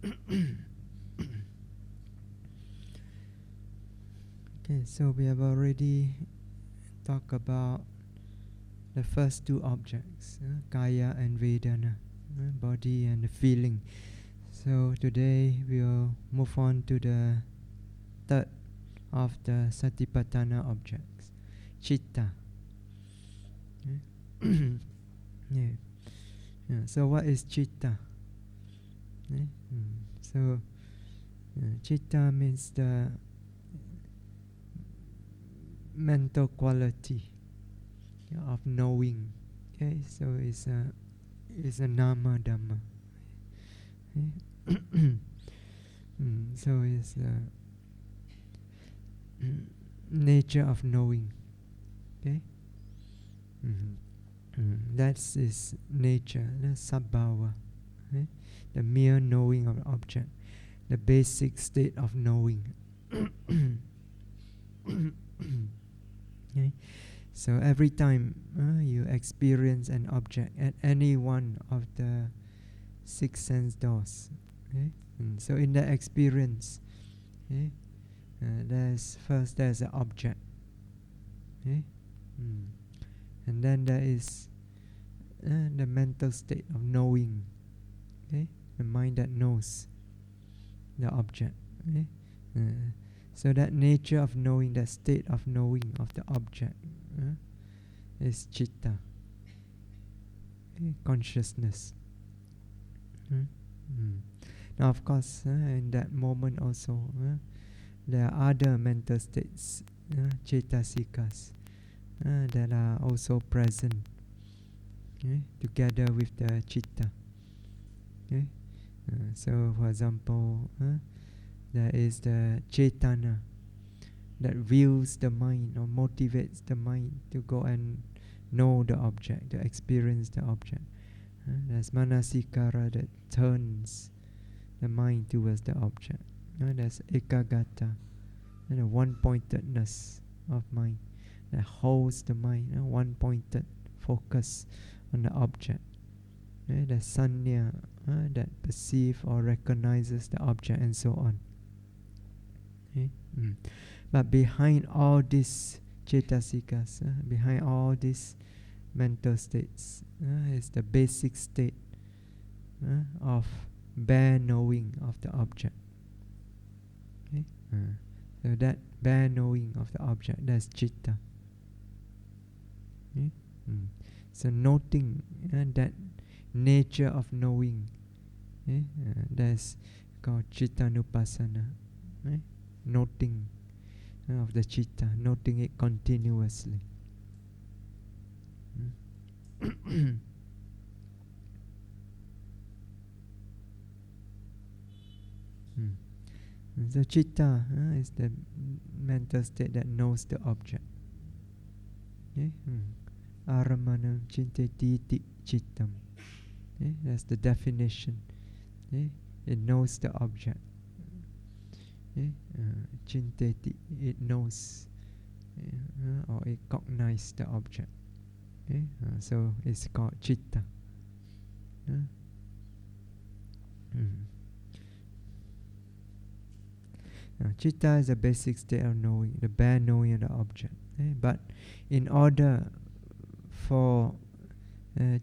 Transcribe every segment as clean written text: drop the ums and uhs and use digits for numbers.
Okay, so we have already talked about the first two objects, kaya and vedana, body and the feeling. So today we'll move on to the third of the Satipatthana objects, citta. Yeah. So what is citta? So citta means the mental quality of knowing. Okay, so it's a nama dhamma. So it's nature of knowing. Okay, that's its nature. That's sabhava. Okay? The mere knowing of object, the basic state of knowing. Okay? So every time you experience an object at any one of the six sense doors, okay? So in that experience, okay, there's an object, okay? And then there is the mental state of knowing, okay? The mind that knows the object, okay? So that nature of knowing, that state of knowing of the object, is citta, okay? Consciousness. Now of course, in that moment also, there are other mental states, cetasikas, that are also present, okay, together with the citta. Okay? So for example, there is the cetana that views the mind or motivates the mind to go and know the object, to experience the object. There's manasikara that turns the mind towards the object. There's ekagata, the one-pointedness of mind that holds the mind, one-pointed focus on the object. There's sanya, that perceives or recognizes the object, and so on. Okay? But behind all these cetasikas, behind all these mental states, is the basic state of bare knowing of the object. Okay? So that bare knowing of the object, that's citta. Okay? So noting that nature of knowing, that's called Cittanupassana. Noting of the citta, noting it continuously. So citta is the mental state that knows the object. Aramanam chinteti cittam. That's the definition. It knows the object. Chinteti, it knows, or it cognizes the object. So it's called citta. Citta is the basic state of knowing, the bare knowing of the object. But in order for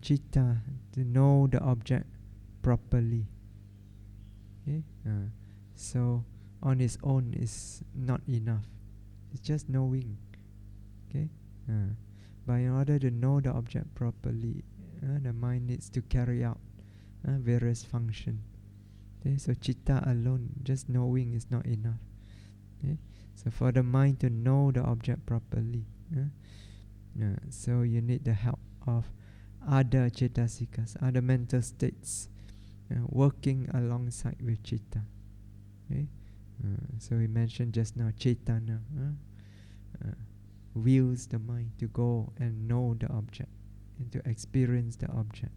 citta to know the object properly, so on its own is not enough. It's just knowing. Okay? But in order to know the object properly, the mind needs to carry out various functions. Okay? So citta alone, just knowing, is not enough. Okay? So for the mind to know the object properly, so you need the help of other cetasikas, other mental states, working alongside with citta. Okay? So we mentioned just now, cetana wills the mind to go and know the object and to experience the object.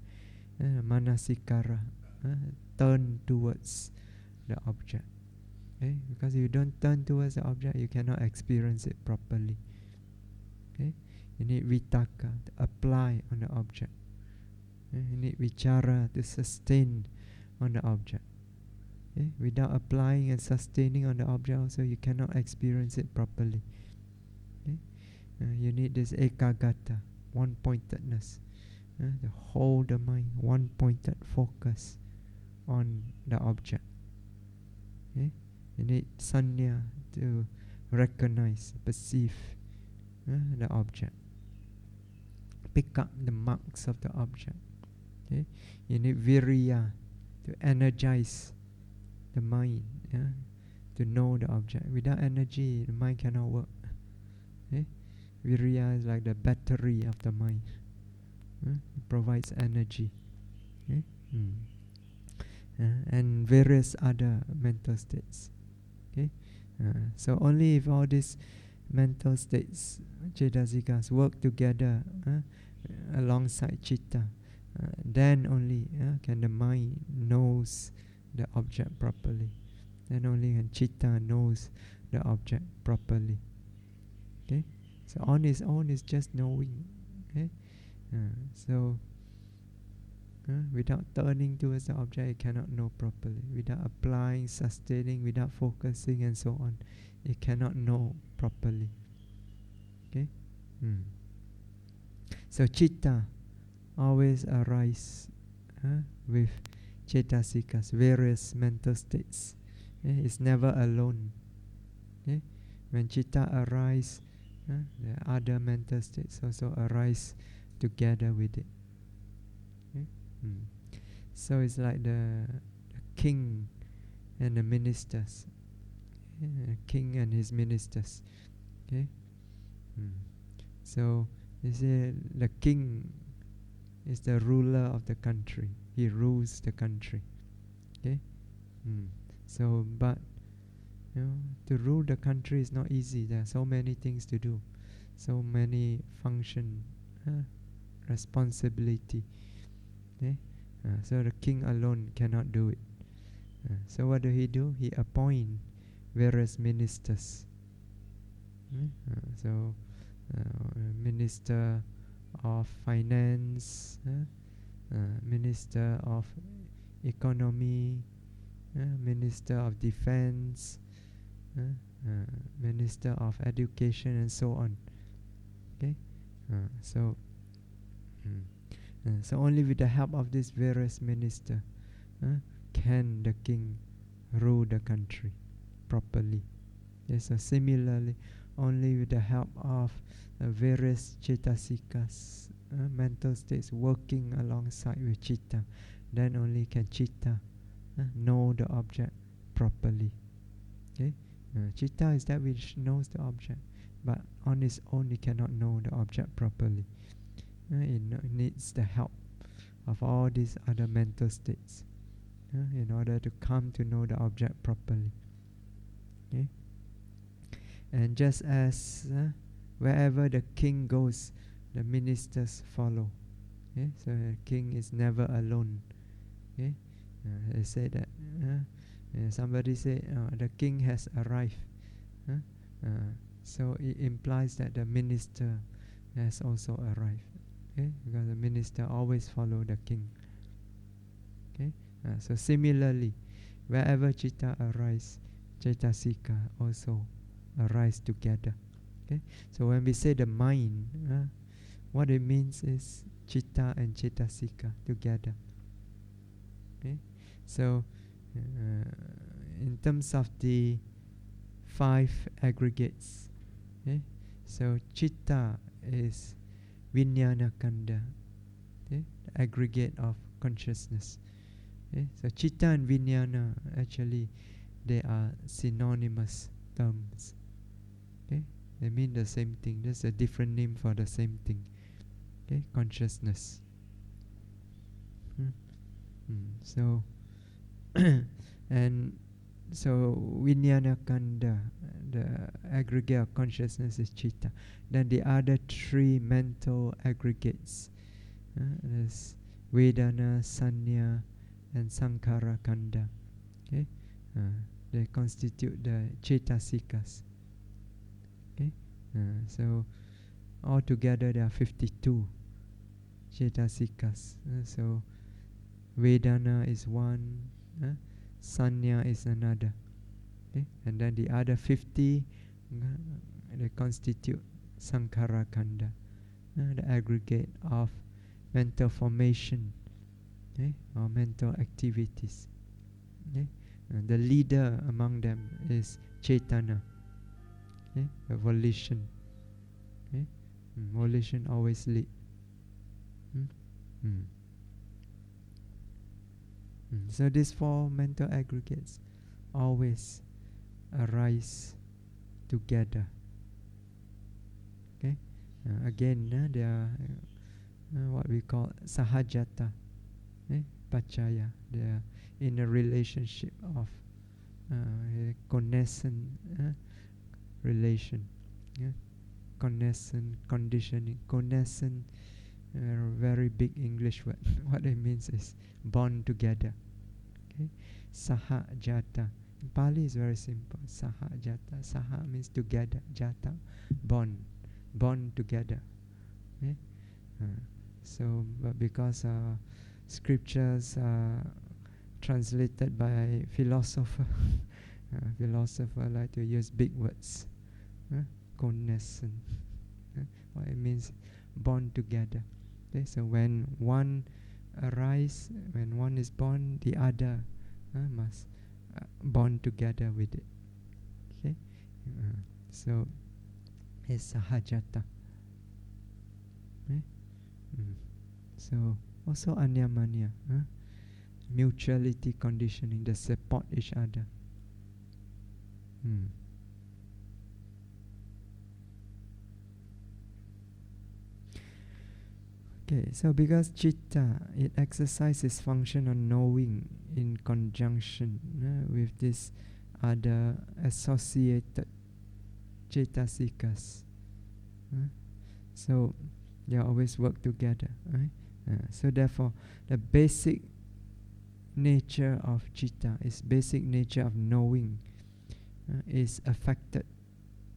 Manasikara, turn towards the object. Okay? Because if you don't turn towards the object, you cannot experience it properly. Okay? You need vitaka to apply on the object. You need vichara to sustain on the object. Okay? Without applying and sustaining on the object also, you cannot experience it properly. Okay? You need this ekagata, one-pointedness, to hold the mind, one-pointed focus on the object. Okay? You need sanya to recognize, perceive the object, pick up the marks of the object. Okay? You need viriya to energize the mind, to know the object. Without energy, the mind cannot work. Okay? Viriya is like the battery of the mind. It provides energy. Okay? And various other mental states. Okay? So only if all these mental states, cetasikas, work together alongside citta, then only can the mind knows the object properly. Then only can citta knows the object properly. Okay? So on its own is just knowing. Okay? So without turning towards the object, it cannot know properly. Without applying, sustaining, without focusing and so on, it cannot know properly. Okay? So citta always arise with cetasikas, various mental states. It's never alone. Okay? When citta arise, the other mental states also arise together with it. Okay? So it's like the king and the ministers. The king and his ministers. Okay? So you see, the king is the ruler of the country. He rules the country. Okay? So, but to rule the country is not easy. There are so many things to do, so many function, responsibility. Okay? So the king alone cannot do it. So what do? He appoint various ministers. So minister of finance, minister of economy, minister of defense, minister of education, and so on. Okay, so only with the help of these various ministers can the king rule the country properly. Yes, so similarly, only with the help of various cetasikas, mental states working alongside with citta, then only can citta know the object properly. Okay? Citta is that which knows the object, but on its own it cannot know the object properly. It needs the help of all these other mental states in order to come to know the object properly. Okay? And just as wherever the king goes, the ministers follow. Okay? So the king is never alone. Okay? They say that somebody say the king has arrived. So it implies that the minister has also arrived. Okay? Because the minister always follow the king. Okay? So similarly, wherever citta arise, cetasika also arise together. Okay? So when we say the mind, what it means is citta and cetasika together. Okay? So in terms of the 5 aggregates, okay? So citta is vijnana kanda, okay? The aggregate of consciousness. Okay? So citta and vijnana, actually they are synonymous terms. Okay? They mean the same thing. There's a different name for the same thing. Okay? Consciousness. So and so vijnana kanda, the aggregate of consciousness, is citta. Then the other 3 mental aggregates, is vedana, sanya, and sankhara kanda. Okay? They constitute the cetasikas. Okay? So altogether there are 52 cetasikas. So vedana is 1, Sanya is another. Okay? And then the other 50, they constitute Sankhara Kanda, the aggregate of mental formation, okay? Or mental activities. Okay? The leader among them is Cetana, okay? The volition. Okay? Volition always lead. So these four mental aggregates always arise together. Okay? Again, they are what we call sahajata, pachaya. They are in a relationship of a connascent relation. Connascent conditioning. Connascent, very big English word. What it means is bond together. Okay? Sahajata. In Pali is very simple. Sahajata. Saha means together. Jata, bond. Bond together. Okay? So, but because scriptures are translated by philosopher, philosopher like to use big words. Connascent. What it means, bond together. Okay, so when one arises, when one is born, the other must bond together with it. Okay, so it's sahajata. Okay? So also anyamanya, mutuality conditioning, they support each other. Okay, so because citta, it exercises function on knowing in conjunction with this other associated cetasikas. So they always work together. Right? So therefore, the basic nature of citta, is basic nature of knowing, is affected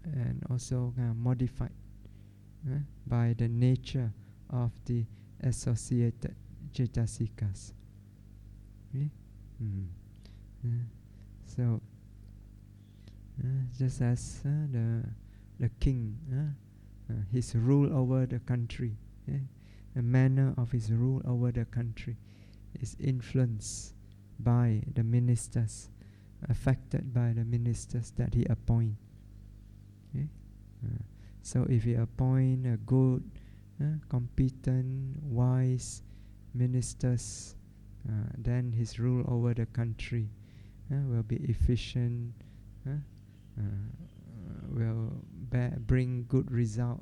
and also modified by the nature of the associated cetasikas. Okay? So just as the king, his rule over the country, the manner of his rule over the country is influenced by the ministers, affected by the ministers that he appoint. Okay? So if he appoint a good, competent, wise ministers, then his rule over the country will be efficient, will bring good result,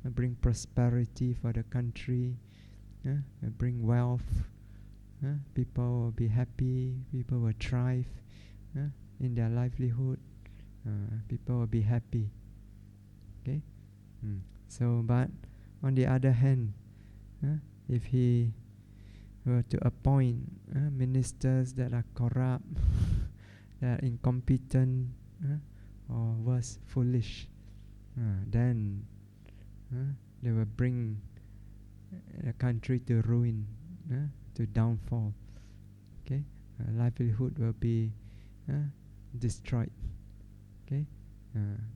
bring prosperity for the country, bring wealth. People will be happy, people will thrive in their livelihood, people will be happy. Okay? So, but on the other hand, if he were to appoint ministers that are corrupt, that are incompetent, or worse, foolish, then they will bring the country to ruin, to downfall. Okay, livelihood will be destroyed. Okay,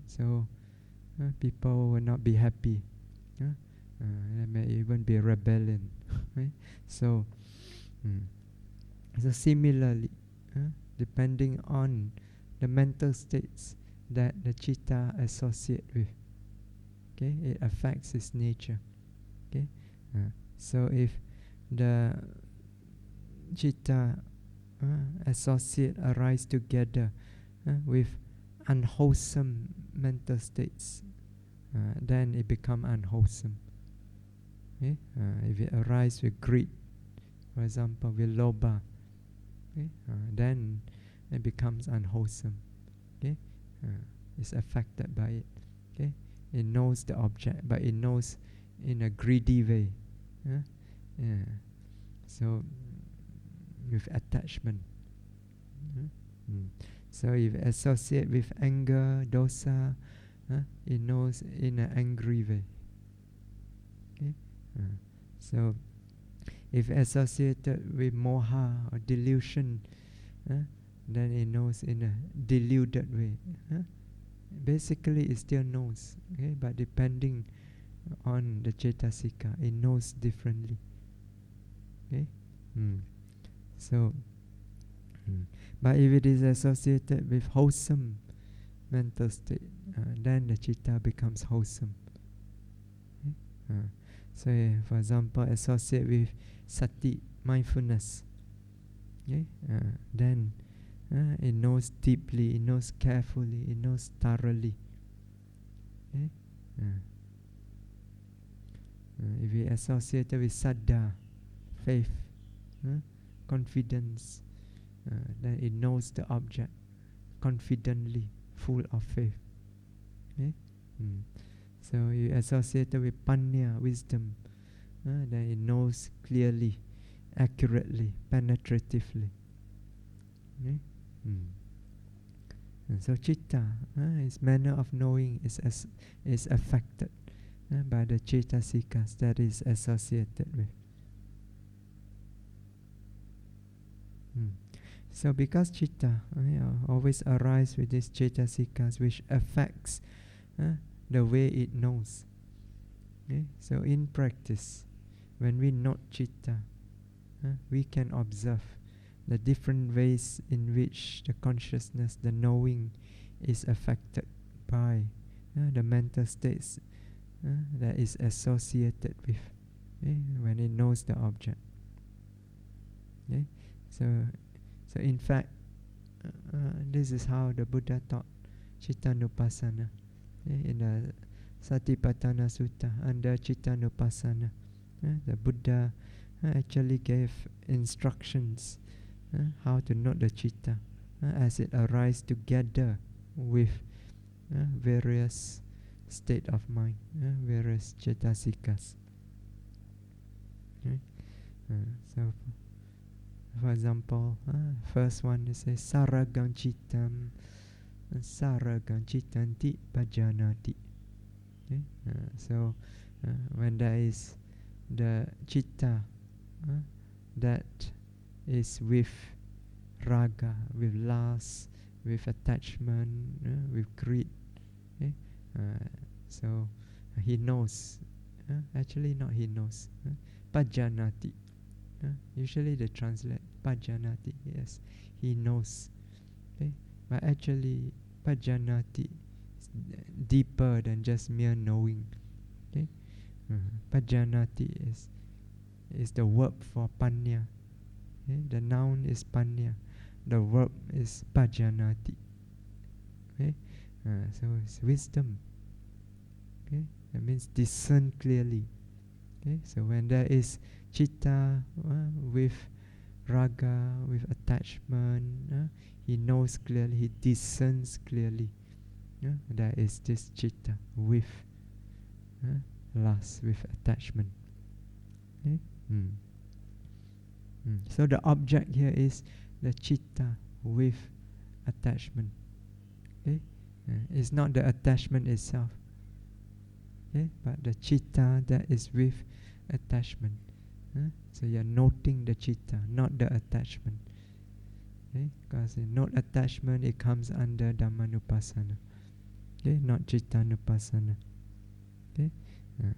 so people will not be happy. There may even be rebellion. Right? So similarly, depending on the mental states that the citta associate with, okay, it affects its nature. Okay, so if the citta associate arise together with unwholesome mental states, then it become unwholesome. Okay? If it arises with greed, for example, with lobha, okay? Then it becomes unwholesome. Okay? It's affected by it. Okay? It knows the object, but it knows in a greedy way. So with attachment. So if associate with anger, dosa, it knows in an angry way. Okay? So if associated with moha or delusion, then it knows in a diluted way. Basically, it still knows, okay, but depending on the cetasika, it knows differently. Okay, so, but if it is associated with wholesome mental state, then the citta becomes wholesome. Okay? So, for example, associate with sati, mindfulness. Okay? Then it knows deeply, it knows carefully, it knows thoroughly. Okay? If we associate with saddha, faith, confidence, then it knows the object confidently, full of faith. Okay? So you associate with panya, wisdom, then it knows clearly, accurately, penetratively. Okay? And so citta, its manner of knowing is affected by the cetasikas that is associated with. So because citta always arises with these cetasikas which affects the way it knows. Okay? So in practice, when we note citta, we can observe the different ways in which the consciousness, the knowing, is affected by the mental states that is associated with when it knows the object. Okay? So in fact, this is how the Buddha taught Cittanupassana. In the Satipatthana Sutta, under Cittanupassana, the Buddha actually gave instructions how to note the citta as it arises together with various state of mind, various cetasikas. Okay? So, for example, first one is saragam cittam, saragam cittanti pajanati. Okay? So, when there is the citta that is with raga, with lust, with attachment, with greed. Okay? So he knows. Actually, not he knows. Pajanati. Usually they translate pajanati. Yes, he knows. Okay? But actually, pajanati is deeper than just mere knowing. Okay? Pajanati is the verb for panya. Okay? The noun is panya. The verb is pajanati. Okay? So it's wisdom. Okay? That means discern clearly. Okay? So when there is citta with raga, with attachment, he knows clearly, he discerns clearly. There is this citta with lust, with attachment. Okay? So the object here is the citta with attachment. Okay? It's not the attachment itself, okay? But the citta that is with attachment. So you're noting the citta, not the attachment. Okay? Because in note attachment, it comes under Dhammanupassana. Okay? Not Cittanupassana. Okay?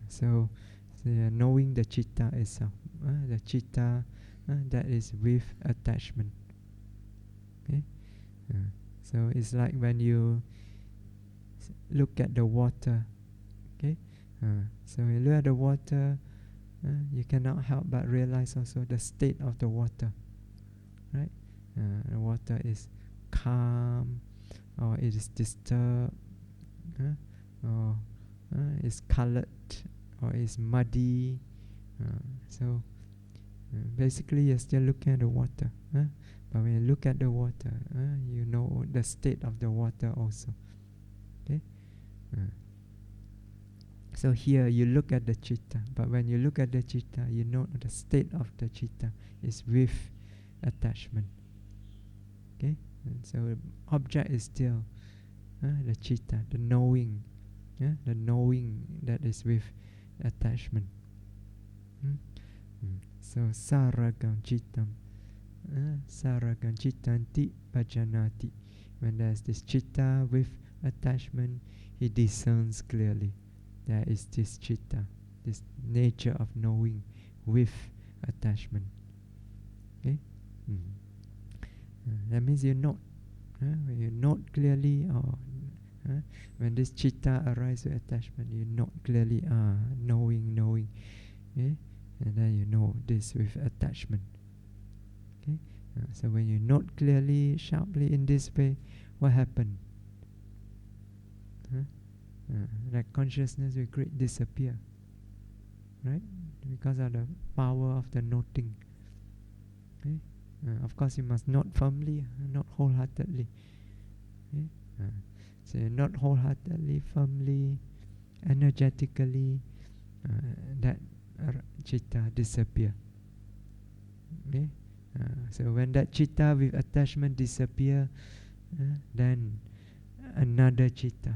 So you're knowing the citta itself, the citta that is with attachment. Okay? So it's like when you look at the water. Okay? So when you look at the water, you cannot help but realize also the state of the water. Right? The water is calm, or it is disturbed, or is colored, or is muddy. So basically you're still looking at the water. But when you look at the water, you know the state of the water also. Okay? So here you look at the citta, but when you look at the citta, you know the state of the citta is with attachment. Okay? And so the object is still the citta, the knowing, the knowing that is with attachment. So saragam cittam Saragam Cittanti Pajanati. When there's this citta with attachment, he discerns clearly. There is this citta, this nature of knowing with attachment. Okay? That means you note. When you note clearly, or when this citta arises with attachment, you note clearly, knowing. Okay? And then you know this with attachment. Okay? So when you note clearly, sharply in this way, what happened? That consciousness will disappear, right? Because of the power of the noting. Okay? Of course, you must note firmly, not wholeheartedly. Okay? So you note wholeheartedly, firmly, energetically, that citta disappear. Okay? So when that citta with attachment disappear, then another citta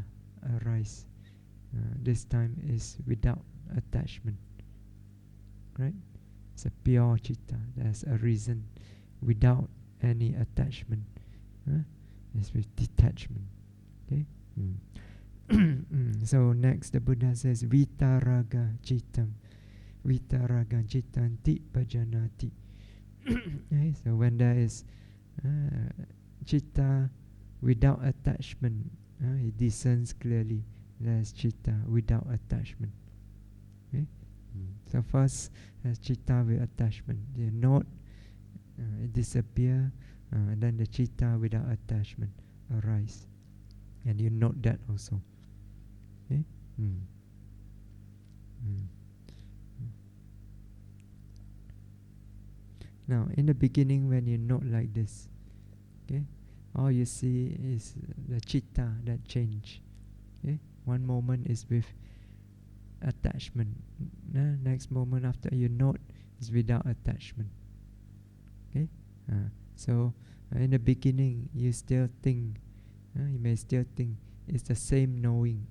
arise. This time is without attachment. Right? It's a pure citta. There's a reason without any attachment. It's with detachment. Okay? So next the Buddha says Vitaraga Cittam. Vitaraga Cittanti Pajanati. Okay? So when there is citta without attachment, he discerns clearly there's citta without attachment. Okay? So first there's citta with attachment. You note, it disappear, and then the citta without attachment arise. And you note that also. Okay? Now, in the beginning, when you note like this, okay, all you see is the citta that change. Okay? One moment is with attachment. Next moment after you note is without attachment. Okay? So in the beginning, you still think, you may still think it's the same knowing,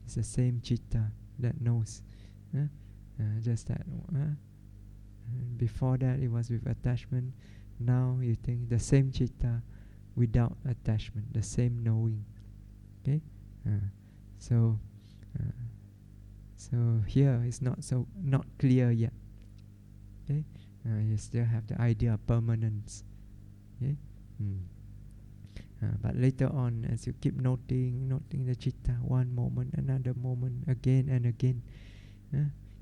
it's the same citta that knows. Just that before that it was with attachment. Now you think the same citta without attachment, the same knowing. Okay? So here it's not clear yet. Okay? You still have the idea of permanence. Okay? But later on, as you keep noting the citta, one moment, another moment, again and again,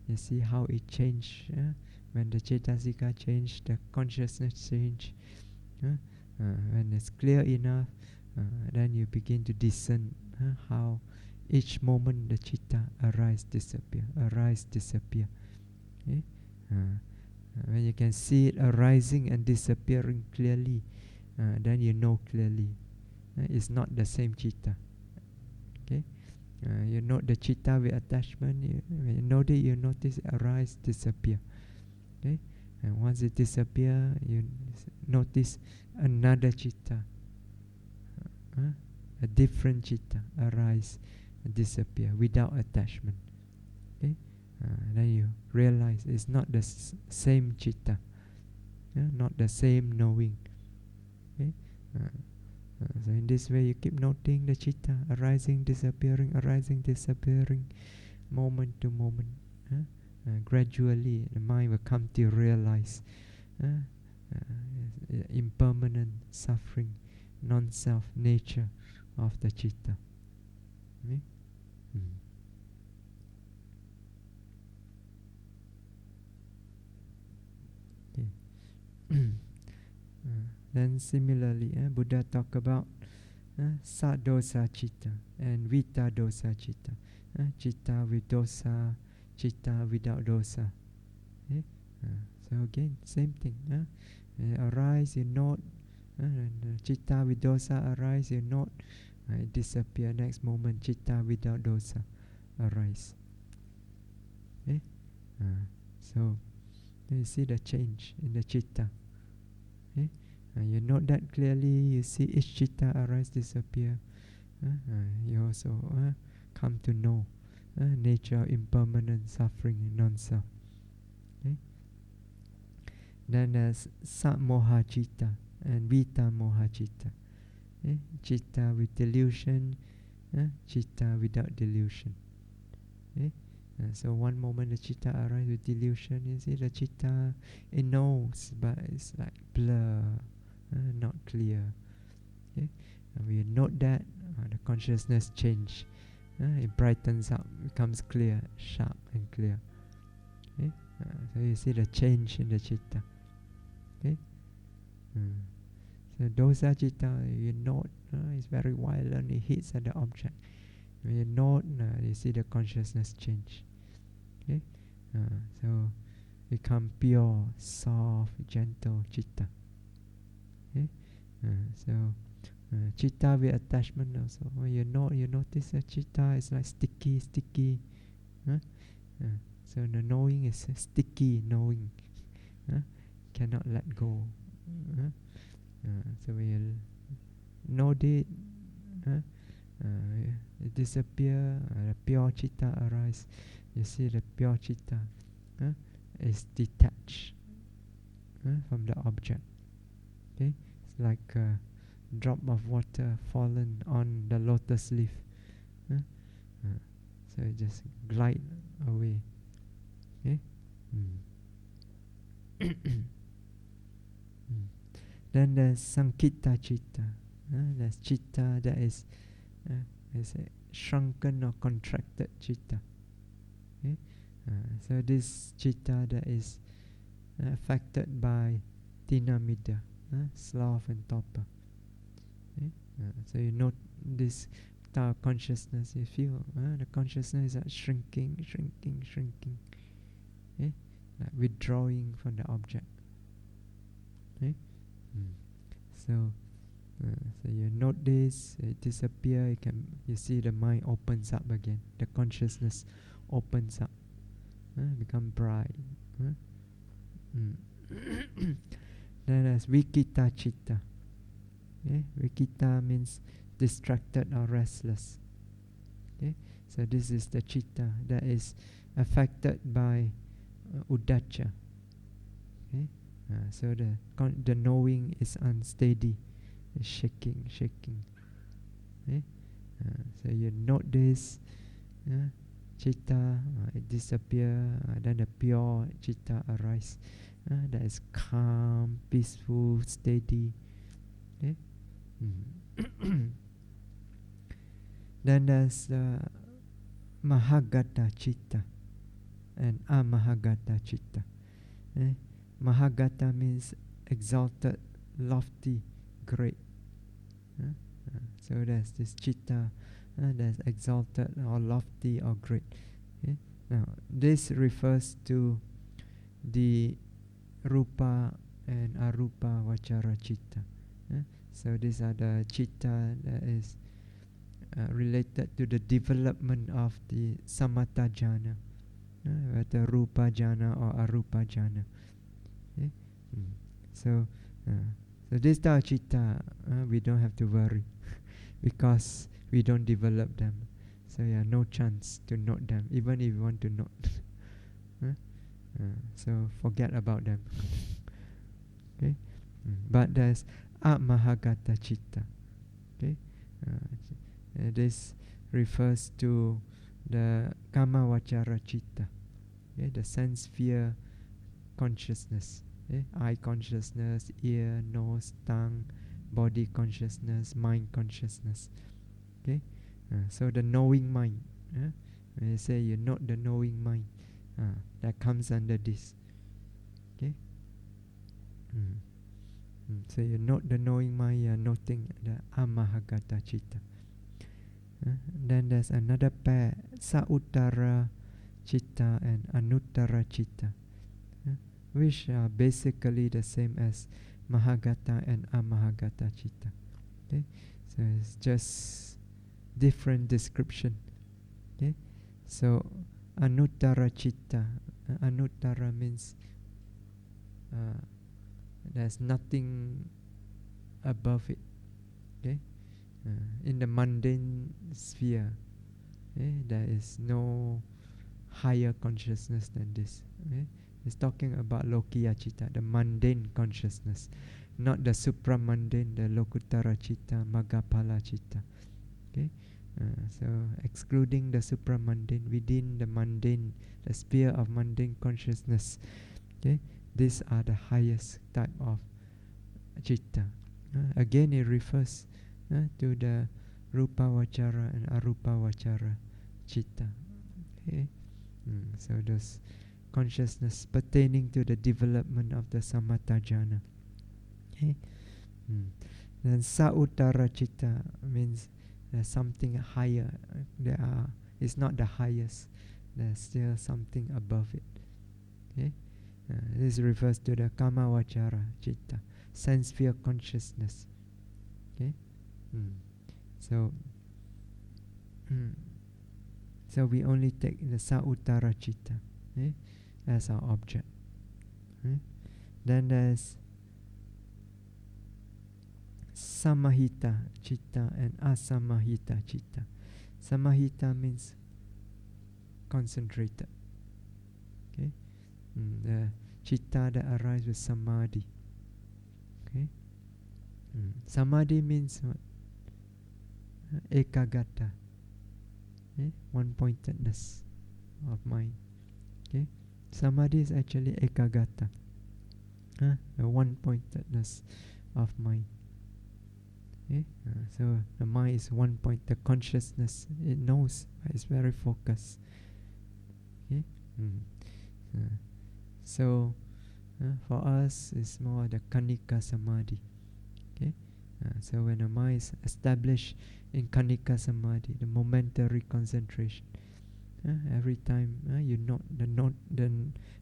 you see how it change. When the cetasika change, the consciousness change. When it's clear enough, then you begin to discern how each moment the citta arise, disappear, arise, disappear. Okay? When you can see it arising and disappearing clearly, then you know clearly it's not the same citta. Okay? You note the citta with attachment. When you note it, you notice it arise, disappear. Okay? And once it disappear, you notice another citta, a different citta arise and disappear without attachment. Okay? Then you realize it's not the same citta, not the same knowing. Okay? So in this way you keep noting the citta arising, disappearing, moment to moment. Gradually the mind will come to realize impermanent suffering, non-self nature of the citta. Okay? Then similarly, Buddha talk about sadosa citta and vita dosa citta. Citta with dosa, citta without dosa. Okay? So again, same thing. Arise, you note. Citta with dosa arise, you note. It disappear. Next moment, citta without dosa arise. Okay? So you see the change in the citta. Okay? You note that clearly. You see each citta arise, disappear. You also come to know nature of impermanent suffering and non-self. Okay? Then there's Samoha Citta and Vita Moha Citta. Citta with delusion, citta without delusion. So one moment the citta arises with delusion, you see the citta, it knows, but it's like blur, not clear. And we note that, the consciousness change. It brightens up, becomes clear, sharp and clear. So you see the change in the citta. So dosa citta, you note, it's very violent, it hits at the object. When you note, you see the consciousness change. So become pure, soft, gentle citta. So citta with attachment also. When you notice the citta is like sticky. So the knowing is sticky knowing. Cannot let go. So when you note it, it disappear, the pure citta arise. You see the pure citta is detached from the object. It's like a drop of water fallen on the lotus leaf. So it just glide away. Then there's Sankita Citta. There's citta that is a shrunken or contracted citta. So this citta that is affected by tinamida, sloth and torpor. So you note this consciousness, you feel the consciousness is shrinking, like withdrawing from the object. So you note this, it disappear, you see the mind opens up again, the consciousness opens up, become bright. Then there's Vikita Citta. Vikita means distracted or restless. So this is the citta that is affected by uddhacca. So the knowing is unsteady, shaking. So you note this citta, it disappear, then the pure citta arise. That is calm, peaceful, steady. Then there's the Mahagata Citta and Amahagata Citta. Mahagata means exalted, lofty, great. So there's this citta that's exalted or lofty or great. Now this refers to the rupa and arupa vachara citta. So these are the citta that is related to the development of the samatha jhana, whether rupa jhana or arupa jhana. So this type of citta, we don't have to worry because we don't develop them. So no chance to note them, even if you want to note. So forget about them. But there's Amahagata Citta. This refers to the Kama Vachara Citta, the sense sphere consciousness, eye consciousness, ear, nose, tongue, body consciousness, mind consciousness. So the knowing mind, when you say you note the knowing mind, that comes under this. So you note the knowing mind, you are noting the Amahagata Citta. Then there's another pair, Sauttara Citta and Anuttara Citta, which are basically the same as Mahagata and Amahagata Citta. So it's just different description. So Anuttara Citta, Anuttara means there's nothing above it. In the mundane sphere, there is no higher consciousness than this. It's talking about Lokiya Citta, the mundane consciousness, not the supramundane, the Lokutara Citta, Maggaphala Citta. Okay, so excluding the supramundane, within the mundane, the sphere of mundane consciousness. Okay, these are the highest type of citta. Again, it refers to the rupa vachara and arupa vachara citta. Okay, so those consciousness pertaining to the development of the samatha jhana. Okay, then sauttara citta means there's something higher. It's not the highest. There's still something above it. Okay, this refers to the kama vachara citta, sense sphere consciousness. Okay, so so we only take the sauttara citta as our object. Then there's samahita citta and asamahita citta. Samahita means concentrated. Okay, the citta that arises with samadhi. Okay, samadhi means what? Ekagata, one-pointedness of mind. Okay, samadhi is actually ekagata, the one-pointedness of mind. Okay, so the mind is one point. The consciousness, it knows, it's very focused. Okay, so for us, it's more the kanika samadhi. Okay, so when the mind is established in kanika samadhi, the momentary concentration, every time you know the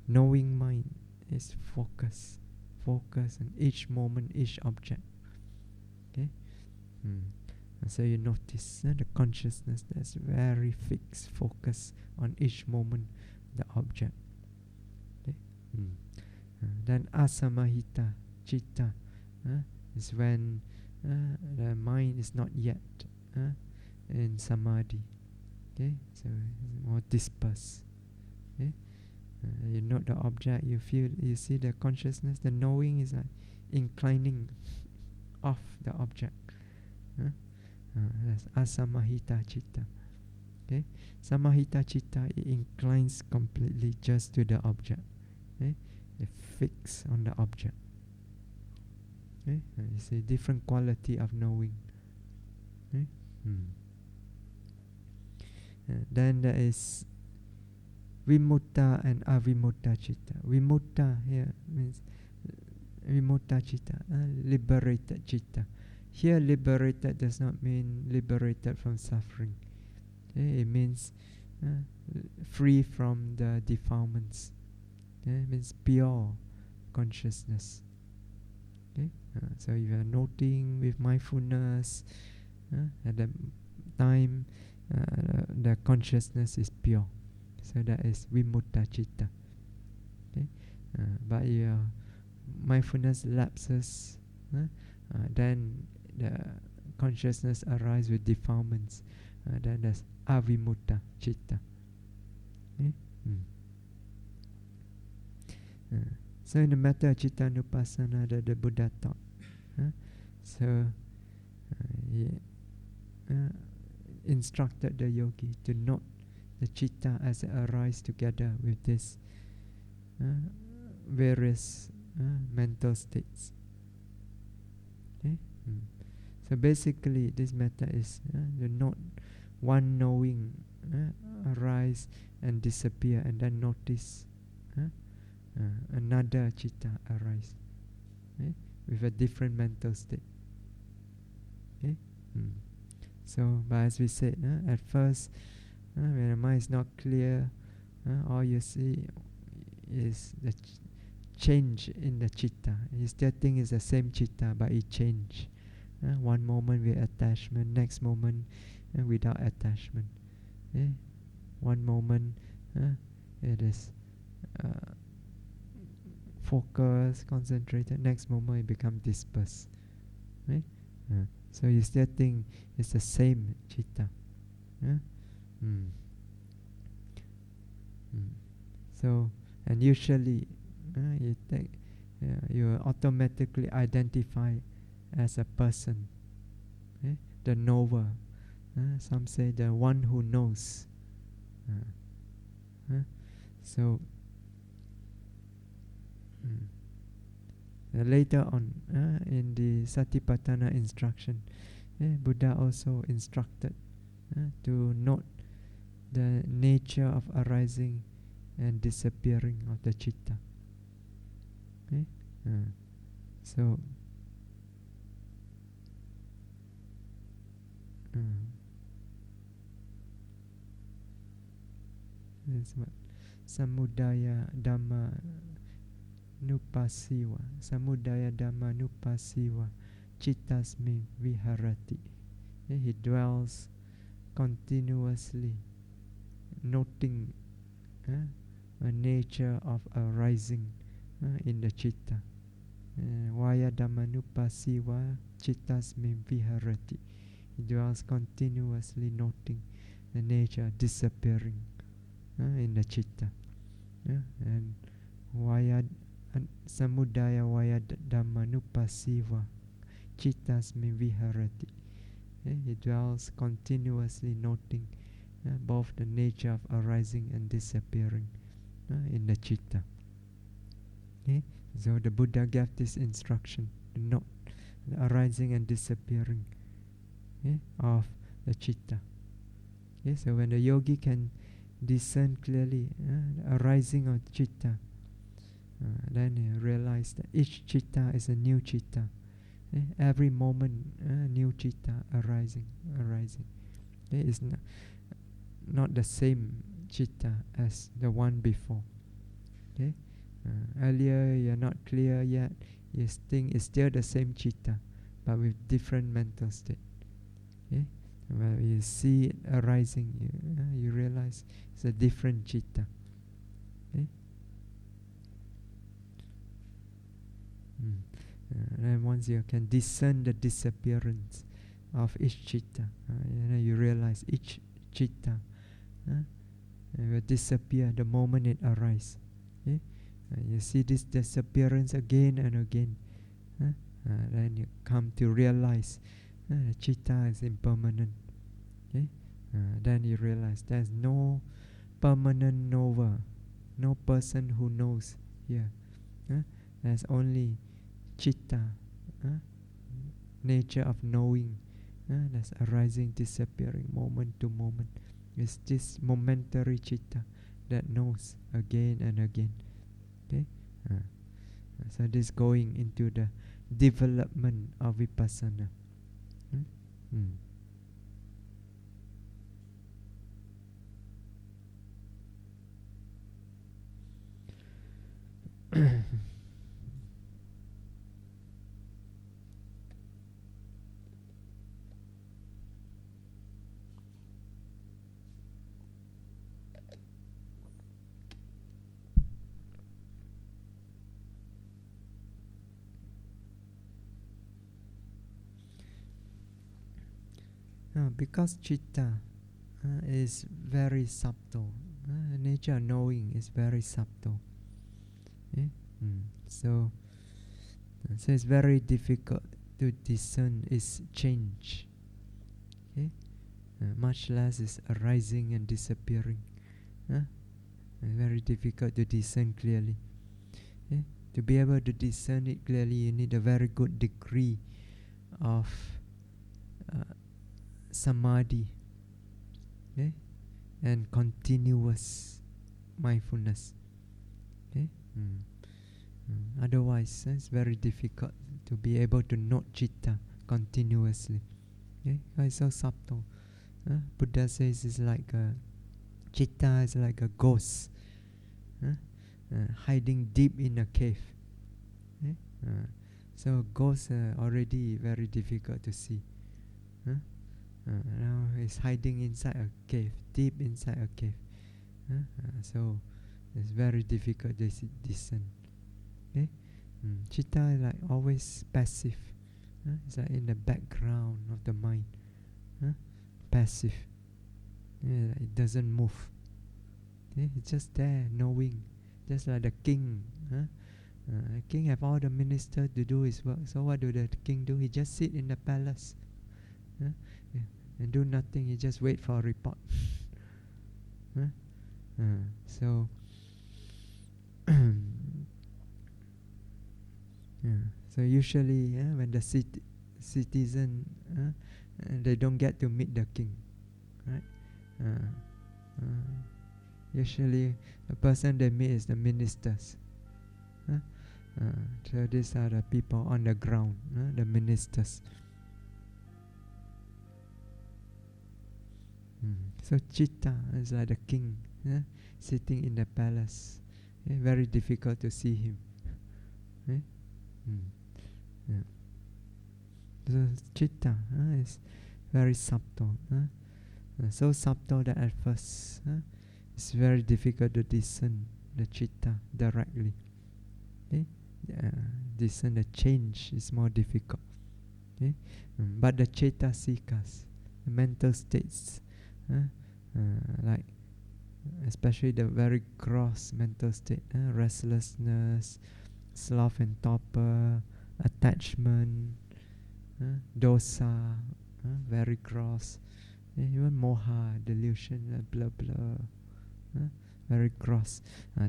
knowing mind is focused on each moment, each object. Okay, so you notice the consciousness that's very fixed, focused on each moment, the object. Okay, then asamahita citta is when the mind is not yet in samadhi. Okay, so it's more dispersed. Okay, you note the object, you feel, you see the consciousness, the knowing is like inclining off the object. That's asamahita citta. Okay, samahita citta, it inclines completely just to the object. Okay, it fix on the object. Okay, you see different quality of knowing. Okay, then there is vimutta and avimutta citta. Vimutta here means vimutta citta, liberated citta. Here, liberated does not mean liberated from suffering. Okay, it means free from the defilements. Okay, it means pure consciousness. Okay, so if you are noting with mindfulness, at the time the consciousness is pure. So that is vimutta citta. Okay, but your mindfulness lapses, then the consciousness arises with defilements. Then there's avimutta citta. Okay? So in the matter of Cittanupassana that the Buddha taught, so he instructed the yogi to note the citta as it arises together with this various mental states. Okay? So basically this method is the note one knowing arise and disappear, and then notice another citta arise with a different mental state. Okay? So, but as we said, at first, when the mind is not clear, all you see is the change in the citta. You still think it's the same citta, but it change. One moment with attachment, next moment without attachment. One moment it is focused, concentrated. Next moment it becomes dispersed. So you still think it's the same citta. So, and usually You automatically identify as a person, the knower. Some say the one who knows. So later on, in the Satipatthana instruction, Buddha also instructed to note the nature of arising and disappearing of the citta. So that's what Samudaya Dhammanupassana. Samudaya Dhammanupassana Cittasmin Viharati. He dwells continuously, noting a nature of arising in the citta. Vaya Dhammanupassana Cittasmin Viharati. He dwells continuously, noting the nature disappearing in the citta. And Vaya Samudaya Vaya Dhammanupassana Cittasmin Viharati. He dwells continuously, noting both the nature of arising and disappearing in the citta. So the Buddha gave this instruction to note the arising and disappearing of the citta. So when the yogi can discern clearly the arising of citta, then he realize that each citta is a new citta. Every moment, new citta arising. It's not the same citta as the one before. Earlier you're not clear yet, you think it's still the same citta, but with different mental state. When you see it arising, you realize it's a different citta. And once you can discern the disappearance of each citta, you realize each citta will disappear the moment it arises. You see this disappearance again and again. Then you come to realize the citta is impermanent. Then you realize there's no permanent knower, no person who knows here. There's only citta, nature of knowing, that's arising, disappearing moment to moment. It's this momentary citta that knows again and again. So this going into the development of vipassana. Because citta is very subtle, nature of knowing is very subtle. So it's very difficult to discern its change. Much less is arising and disappearing. Very difficult to discern clearly. To be able to discern it clearly, you need a very good degree of samadhi and continuous mindfulness. Otherwise, it's very difficult to be able to note citta continuously. It's so subtle. Buddha says it's like citta is like a ghost hiding deep in a cave. So ghosts are already very difficult to see. Now it's hiding inside a cave, deep inside a cave. So it's very difficult to discern. Citta is like always passive. It's like in the background of the mind. Passive. It doesn't move. It's just there, knowing. Just like the king King have all the minister to do his work. So what do the king do? He just sit in the palace, yeah, and do nothing. He just wait for a report. So so usually, when the citizen, they don't get to meet the king, right? Usually the person they meet is the ministers. So these are the people on the ground, the ministers. So Citta is like the king, sitting in the palace. Very difficult to see him. So Citta is very subtle. So subtle that at first it's very difficult to discern the Citta directly. Discern the change is more difficult. But the Cetasikas, the mental states, like especially the very gross mental state, restlessness, sloth and torpor, attachment, dosa, very gross, even moha, delusion, blah blah, very gross.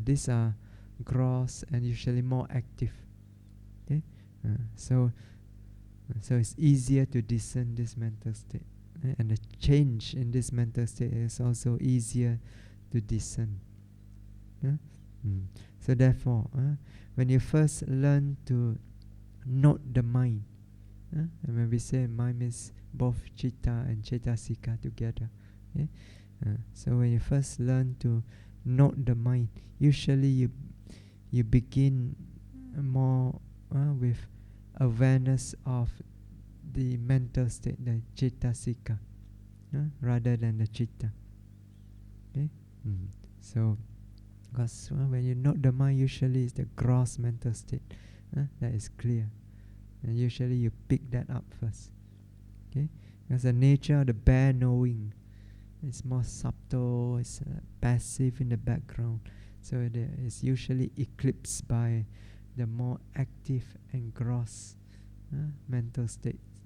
These are gross and usually more active. So it's easier to discern this mental state, and the change in this mental state is also easier to discern. So therefore, when you first learn to note the mind, and when we say mind means both Citta and Cetasika together. So when you first learn to note the mind, usually you begin more with awareness of the mental state, the Cetasika, rather than the Citta. So, because when you note the mind, usually it's the gross mental state that is clear, and usually you pick that up first. Because the nature of the bare knowing is more subtle, it's passive in the background, so it is usually eclipsed by the more active and gross mental states.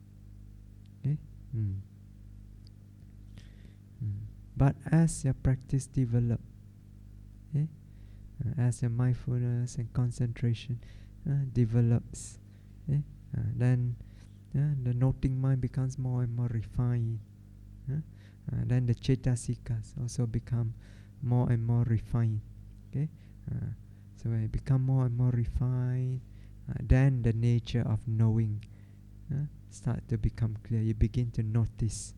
But as your practice develops, as your mindfulness and concentration develops, then the noting mind becomes more and more refined. Then the Cetasikas also become more and more refined. So when it become more and more refined, then the nature of knowing start to become clear. You begin to notice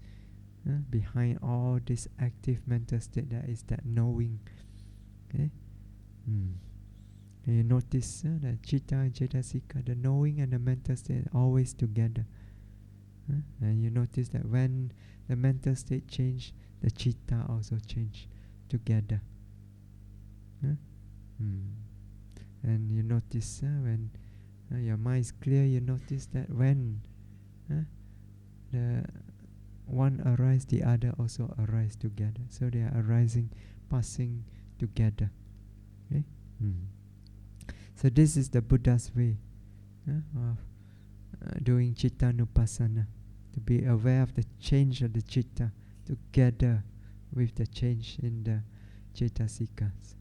behind all this active mental state there is that knowing. And you notice that Citta and Cetasika, the knowing and the mental state are always together. And you notice that when the mental state change, the Citta also change together. And you notice when your mind is clear, you notice that when the one arises, the other also arise together. So they are arising, passing together. So this is the Buddha's way of doing Cittanupassana, to be aware of the change of the Citta together with the change in the Cetasikas.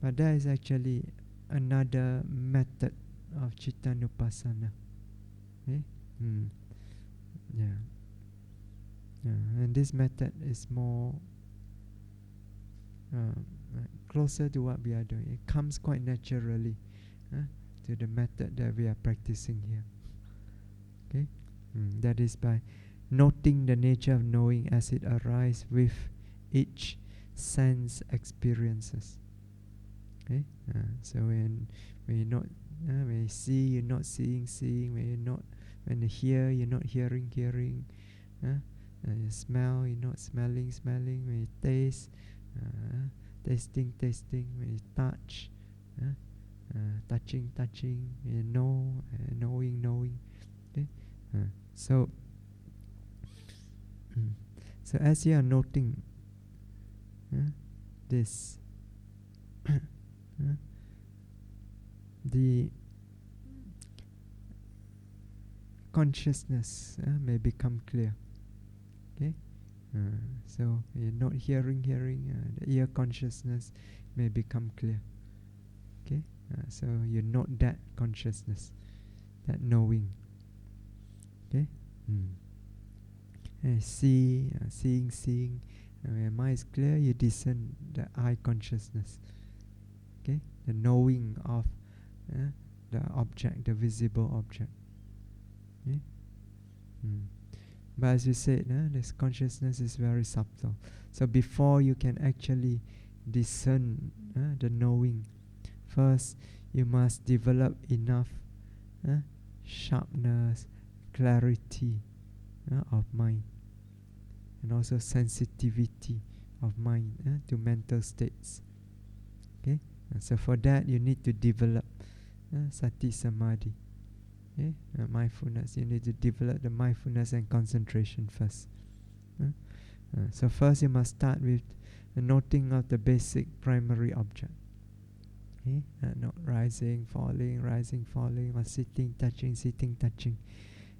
But there is actually another method of Cittanupassana. And this method is more closer to what we are doing. It comes quite naturally to the method that we are practicing here. That is by noting the nature of knowing as it arises with each sense experiences. So when you see, you're not seeing. When you hear, you're not hearing. You smell, you're not smelling. When you taste, tasting. When you touch, touching. When you know, knowing. So as you are noting this the consciousness may become clear. Okay, so you're not hearing, the ear consciousness may become clear. Okay, so you note that consciousness, that knowing. Okay, seeing. When your mind is clear, you discern the eye consciousness. Okay, the knowing of the object, the visible object. Okay? But as you said, this consciousness is very subtle. So before you can actually discern the knowing, first you must develop enough sharpness, clarity of mind, and also sensitivity of mind to mental states. Okay, so for that you need to develop sati samadhi. Okay, mindfulness. You need to develop the mindfulness and concentration first. So first you must start with the noting of the basic primary object. Okay, not rising, falling, or sitting, touching.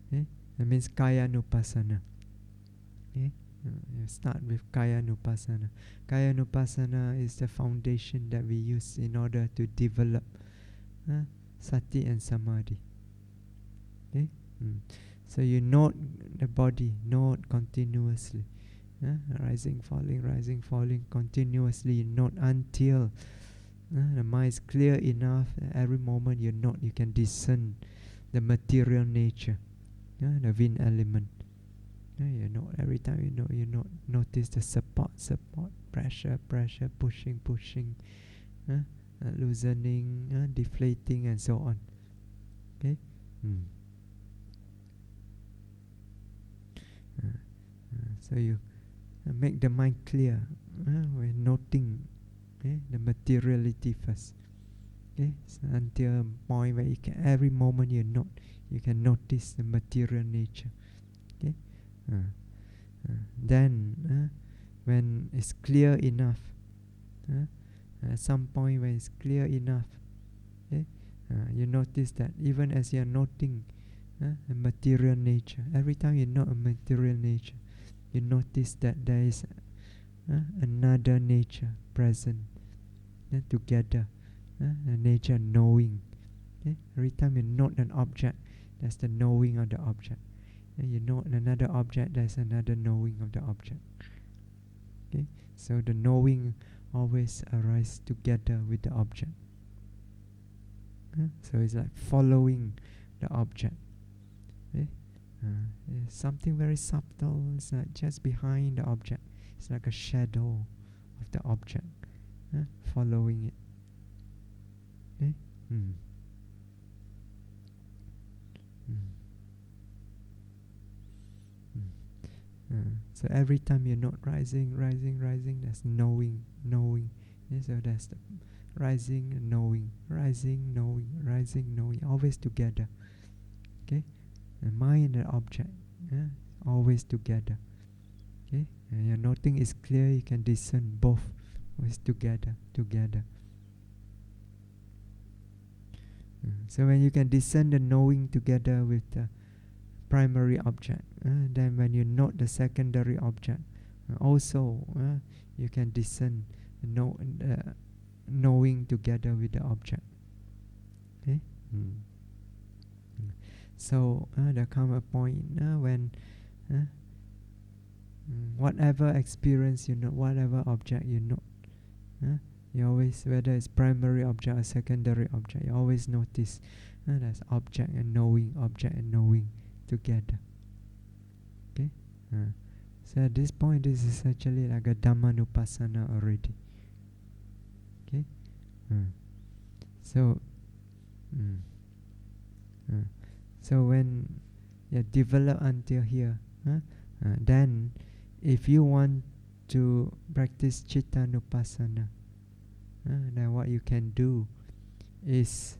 Okay, that means Cittanupassana. Okay, you start with Cittanupassana. Cittanupassana is the foundation that we use in order to develop sati and samadhi. Okay? So you note the body, note continuously. Rising, falling continuously. You note until the mind is clear enough. Every moment you note, you can discern the material nature, the wind element. You note every time you note, notice the support, pressure, pushing, loosening, deflating, and so on. Okay. So you make the mind clear when noting the materiality first. Okay, so until a point where you can, every moment you note, you can notice the material nature. Okay, then when it's clear enough, at some point when it's clear enough, okay, you notice that even as you are noting a material nature, every time you note a material nature, you notice that there is another nature present together, a nature knowing. Okay? Every time you note an object, that's the knowing of the object. And you note another object, there's another knowing of the object. Okay? So the knowing always arises together with the object. So it's like following the object. Okay? It's something very subtle. It's not just behind the object. It's like a shadow of the object, following it. Okay? So every time you're not rising, that's knowing. Yeah, so that's the rising, knowing, always together. Okay, the mind and the object, always together. Okay, and your noting is clear. You can discern both, always together. So when you can discern the knowing together with the primary object, then when you note the secondary object, also you can discern knowing together with the object. Okay. So there come a point when whatever experience you note, whatever object you note, you always, whether it's primary object or secondary object, you always notice there's object and knowing together. Okay. So at this point, this is actually like a Dhammanupassana already. Okay. So when you develop until here, then if you want to practice Cittanupassana, then what you can do is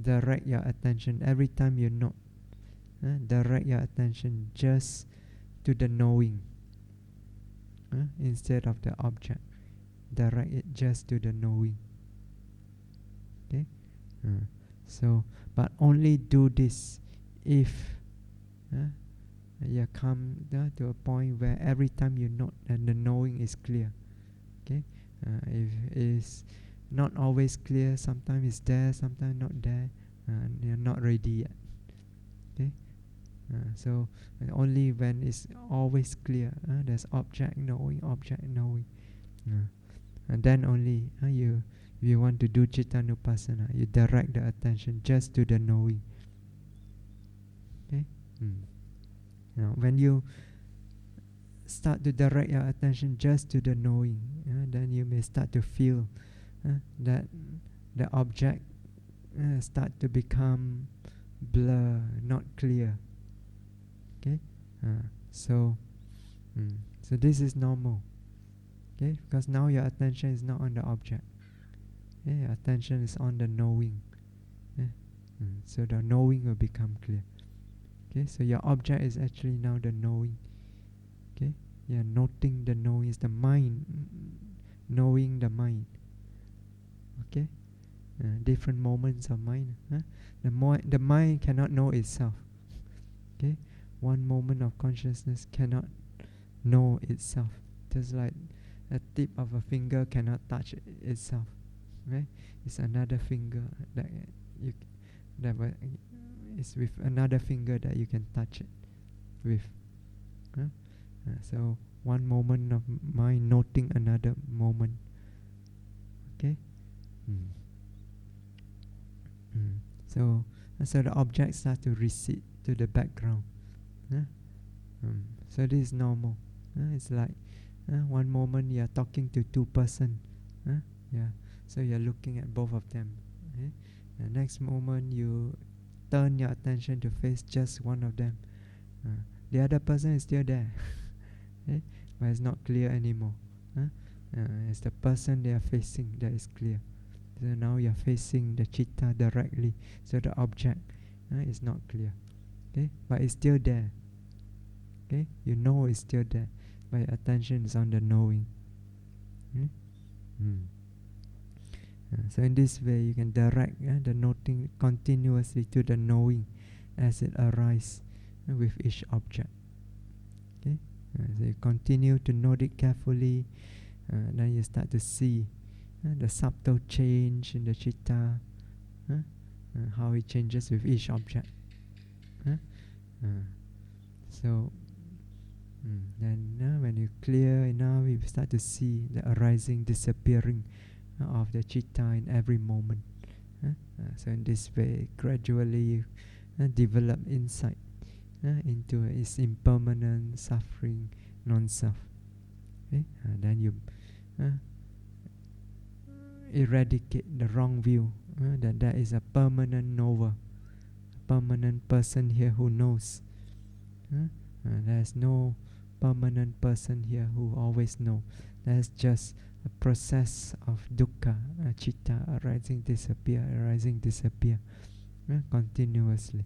direct your attention every time you note. Direct your attention just to the knowing. instead of the object. Direct it just to the knowing. Okay? So, but only do this if you come to a point where every time you note and the knowing is clear. Okay? If it's not always clear, sometimes it's there, sometimes not there, and you're not ready yet. Okay? So only when it's always clear, there's object knowing, and then only if you want to do Cittanupassana, you direct the attention just to the knowing. Okay? Now, when you start to direct your attention just to the knowing, then you may start to feel that the object start to become blur, not clear. Okay, so this is normal. Okay, because now your attention is not on the object. Okay, your attention is on the knowing. So the knowing will become clear. Okay, so your object is actually now the knowing. Okay, you're noting the knowing is the mind, knowing the mind. Okay, different moments of mind. The mind cannot know itself. Okay, one moment of consciousness cannot know itself. Just like a tip of a finger cannot touch itself. Right? It's another finger it's with another finger that you can touch it with. So one moment of mind noting another moment. Okay. So the object starts to recede to the background. So this is normal. It's like one moment you are talking to two persons. So you are looking at both of them. The next moment you turn your attention to face just one of them. The other person is still there, but it's not clear anymore. It's the person they are facing that is clear. So now you are facing the citta directly. So the object is not clear. Okay, but it's still there. Okay, you know it's still there, but your attention is on the knowing. So in this way you can direct the noting continuously to the knowing as it arises with each object. Okay, so you continue to note it carefully, then you start to see the subtle change in the citta, how it changes with each object. So then when you clear enough, you start to see the arising, disappearing of the citta in every moment. So in this way, gradually you develop insight into its impermanent, suffering, non-self. Okay? Then you eradicate the wrong view that there is a permanent knower, a permanent person here who knows. There's no permanent person here who always knows. There's just a process of dukkha, citta, arising, disappear, continuously.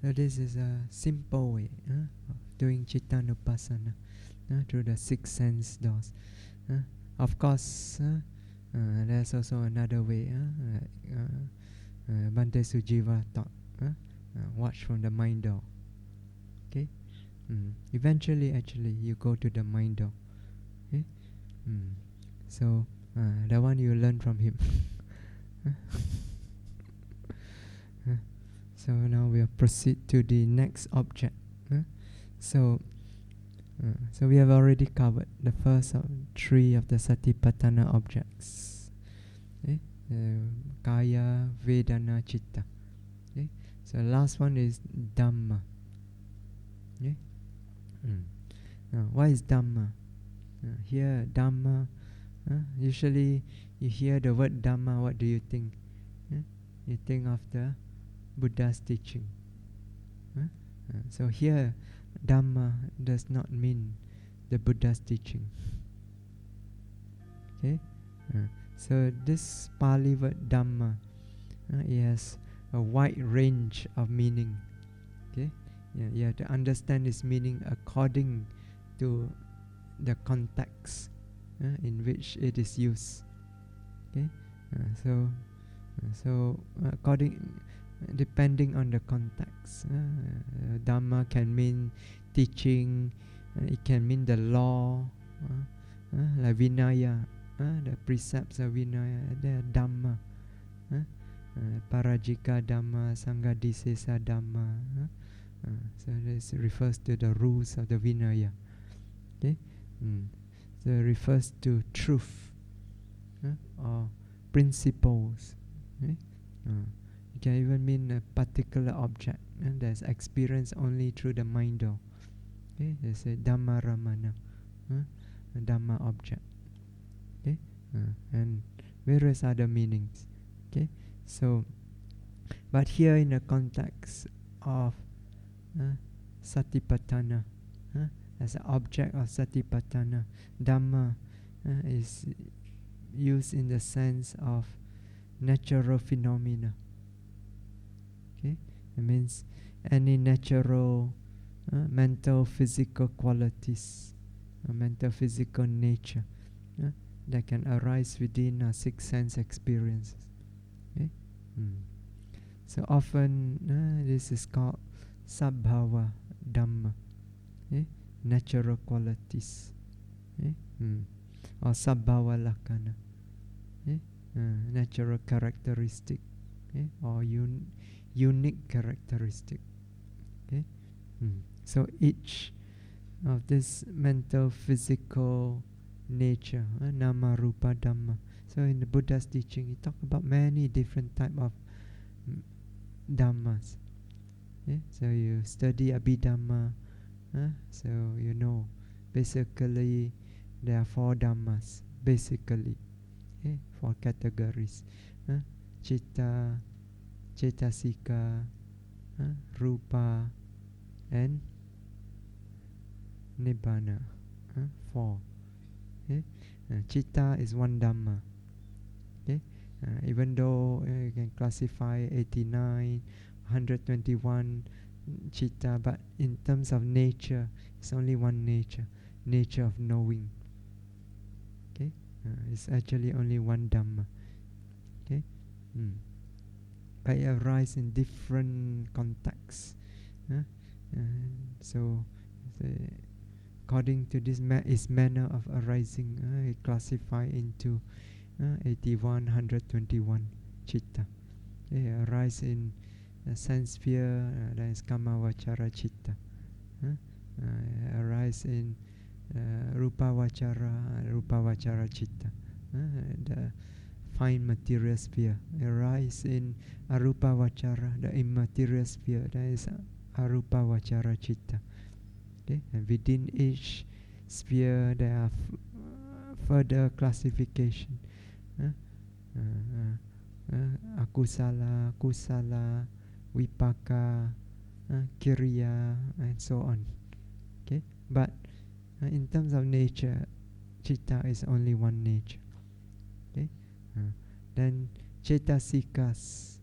So this is a simple way of doing Cittanupassana through the 6 sense doors. Of course, there's also another way. Bhante Sujiva taught, watch from the mind door. Okay. Eventually, actually, you go to the mind door. Okay. So that one you learn from him. So now we'll proceed to the next object. So we have already covered the first of 3 of the Satipatthana objects. Okay? Kaya, Vedana, Chitta. Okay? So last one is Dhamma. Okay? Now, what is Dhamma? Here, Dhamma. Usually, you hear the word Dhamma, what do you think? You think of the Buddha's teaching. So here, Dhamma does not mean the Buddha's teaching. Okay? So this Pali word Dhamma, it has a wide range of meaning. Okay? You have to understand its meaning according to the context in which it is used. Okay? So depending on the context, Dhamma can mean teaching, it can mean the law, like Vinaya, the precepts of Vinaya, they are Dhamma. Parajika Dhamma, Sanghadisesa Dhamma. So this refers to the rules of the Vinaya. Okay? So it refers to truth or principles. Okay? It can even mean a particular object that's experienced only through the mind. Okay? They say Dhamma Ramana, a Dhamma object. Okay? And various other meanings. Okay? So, but here in the context of Satipatthana, as an object of Satipatthana, Dhamma is used in the sense of natural phenomena. Okay? It means any natural mental physical qualities, mental physical nature that can arise within our six sense experiences. Okay? So often this is called Sabhava Dhamma, natural qualities, or Sabhava Lakkhana, natural characteristic, or unique characteristic. Okay? So each of this mental physical nature, Nama Rupa Dhamma. So in the Buddha's teaching, he talked about many different type of Dhammas. So you study Abhidhamma, so you know basically there are four Dhammas, basically, four categories: Citta, Cetasika, Rupa, and Nibbana. Four. Citta is one Dhamma. Even though you can classify 89, 121 Citta, but in terms of nature, it's only one nature of knowing. Okay, it's actually only one Dhamma. Okay, but it arises in different contexts. So according to this its manner of arising, it classify into 81, 121 Citta. Arise in sense sphere, that is Kama Vachara Citta. Arise in Rupa Vachara Citta. The fine material sphere. Arise in Arupa Vachara, the immaterial sphere, that is Arupa Vachara Citta. Okay? And within each sphere there are further classification. Akusala, Kusala, Vipaka, Kiriya, and so on. Okay? But in terms of nature, Citta is only one nature. Okay? Then Cetasikas,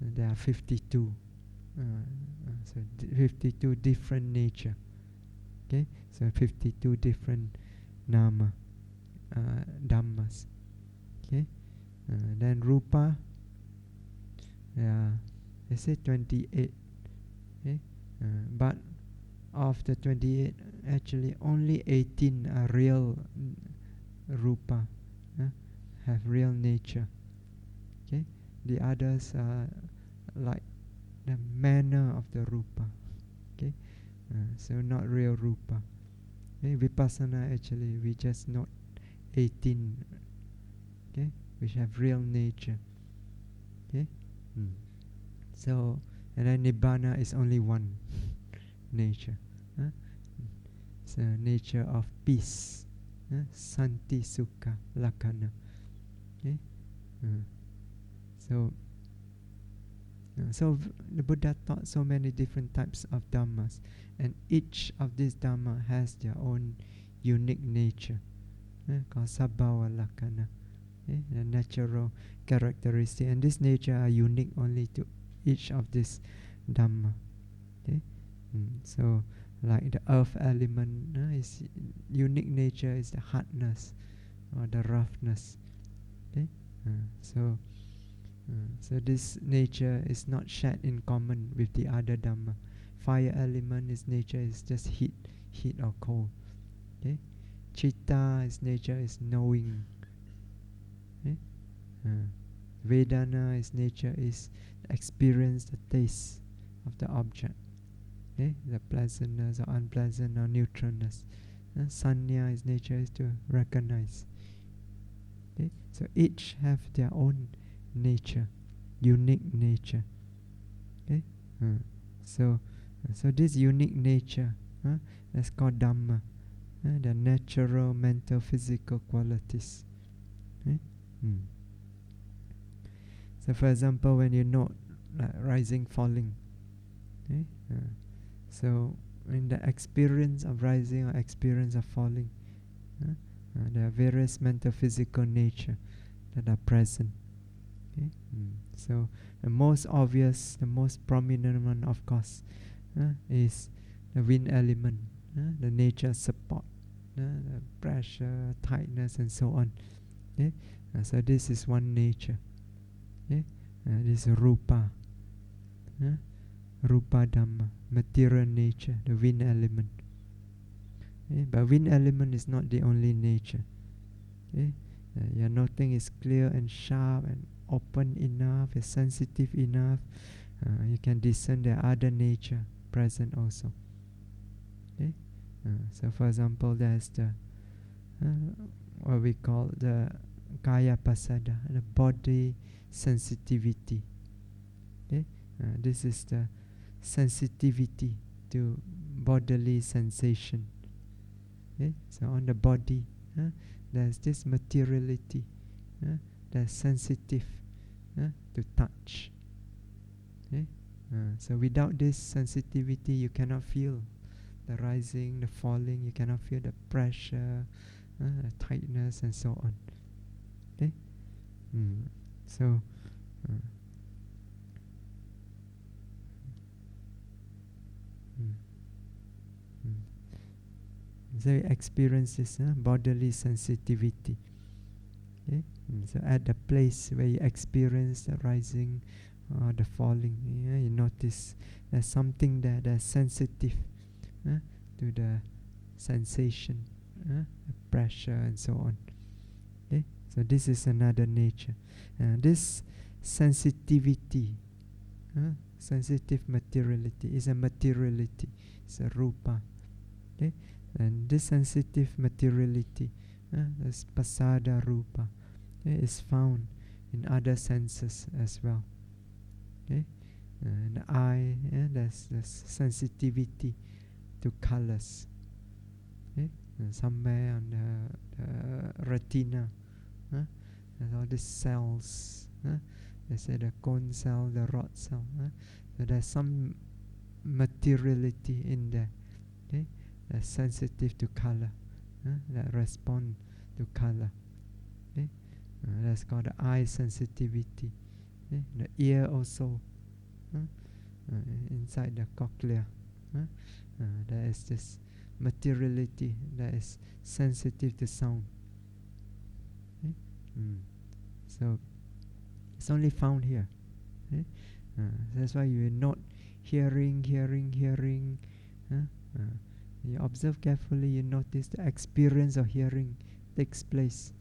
there are 52. So 52 different nature. Okay? So 52 different Nama, Dhammas. Okay? Then Rupa, they say 28. Okay? But of the 28, actually only 18 are real Rupa, have real nature. Okay? The others are like the manner of the Rupa. Okay? So not real Rupa. Okay? Vipassana, actually we just note 18. Okay? which have real nature. Okay? So, and then Nibbana is only one nature. It's a nature of peace. Santi Sukha Lakkhana. Okay? So, the Buddha taught so many different types of dhammas, and each of these dhamma has their own unique nature, called Sabbhava Lakkhana, the natural characteristic, and this nature are unique only to each of these dhamma. Okay? So, like the earth element, its unique nature is the hardness or the roughness. Okay? So this nature is not shared in common with the other dhamma. Fire element, its nature is just heat or cold. Okay? Chitta, its nature is knowing. Okay? Vedana, its nature is experience, the taste of the object. Okay? The pleasantness or unpleasant or neutralness. Sanya, its nature is to recognize. Okay? So each have their own nature, unique nature. Okay? So this unique nature, that's called Dhamma, the natural, mental, physical qualities. Okay? So for example, when you note rising, falling, okay? So in the experience of rising or experience of falling, there are various mental, physical nature that are present. Okay? So the most obvious, the most prominent one, of course, is the wind element, the nature support, the pressure, tightness, and so on. Okay? So this is one nature. Okay? This is rupa, rupa dhamma, material nature, the wind element. Okay? But wind element is not the only nature. Okay? Your noting is clear and sharp and open enough, is sensitive enough, you can discern the other nature present also. Okay? So for example, there's the what we call the kaya pasada, the body sensitivity. Okay? This is the sensitivity to bodily sensation. Okay? So on the body, there's this materiality, that's sensitive to touch. Okay? So without this sensitivity, you cannot feel the rising, the falling, you cannot feel the pressure, the tightness, and so on. Okay? So so you experience this bodily sensitivity. Okay? So at the place where you experience the rising or the falling, you notice there's something there that's sensitive to the sensation, the pressure, and so on. Okay? So this is another nature. This sensitivity, sensitive materiality, is a materiality. It's a rupa. Okay? And this sensitive materiality, this pasada rupa, is found in other senses as well. Okay? In the eye, there's sensitivity to colors. Okay? And somewhere on the retina, there's all these cells. They say the cone cell, the rod cell. So there's some materiality in there. Okay? That's sensitive to color, that respond to color. Okay? That's called the eye sensitivity. Okay? The ear also, inside the cochlea, there is this materiality that is sensitive to sound. Okay? So it's only found here. Okay? That's why you're not hearing. You observe carefully, you notice the experience of hearing takes place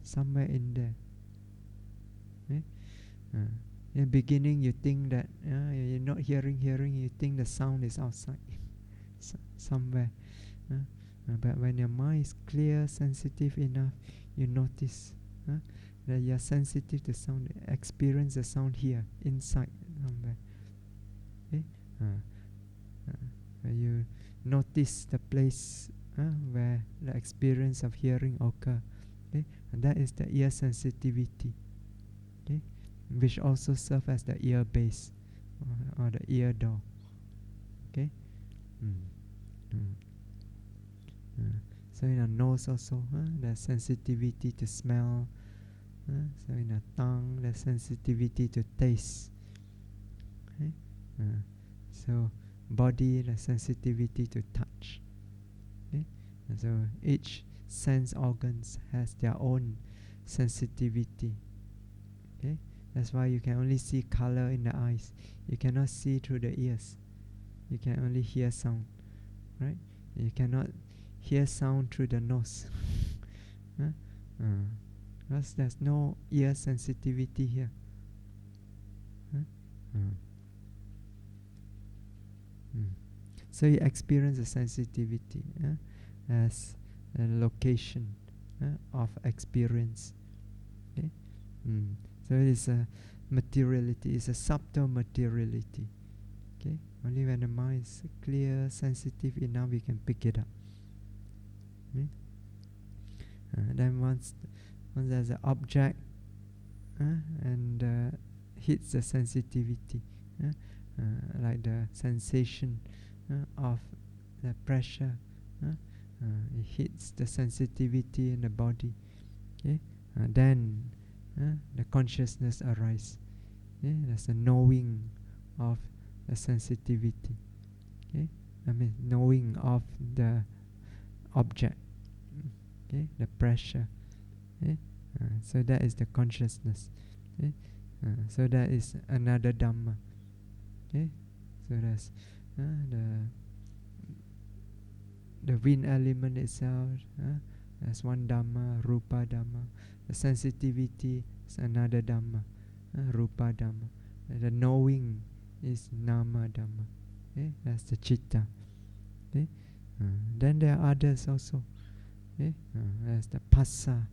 somewhere in there. Okay? In the beginning, you think that you're not hearing, you think the sound is outside, somewhere. But when your mind is clear, sensitive enough, you notice that you are sensitive to sound, experience the sound here, inside somewhere. Okay? Where you notice the place where the experience of hearing occur. Okay? And that is the ear sensitivity. Okay? Which also serve as the ear base or the ear door. Okay? So in the nose also, the sensitivity to smell. So in the tongue, the sensitivity to taste. Okay? So body, the sensitivity to touch. Okay? And so each sense organs has their own sensitivity. Okay? That's why you can only see color in the eyes. You cannot see through the ears. You can only hear sound. Right? You cannot hear sound through the nose. Because there's no ear sensitivity here. So you experience the sensitivity as a location of experience. Okay? So it is a materiality, it's a subtle materiality. Okay? Only when the mind is clear, sensitive enough, we can pick it up. Okay? Then once there's an object and hits the sensitivity, like the sensation of the pressure, it hits the sensitivity in the body. Okay? Then the consciousness arises. Okay? There's a knowing of the sensitivity. Okay? I mean, knowing of the object. Okay? The pressure. Okay? So that is the consciousness. Okay? So that is another Dhamma. Okay? So that's the wind element itself. That's one Dhamma, Rupa Dhamma. The sensitivity is another Dhamma, Rupa Dhamma. The knowing is Nama Dhamma. Okay? That's the Citta. Okay? Then there are others also. Okay? There's the Passa.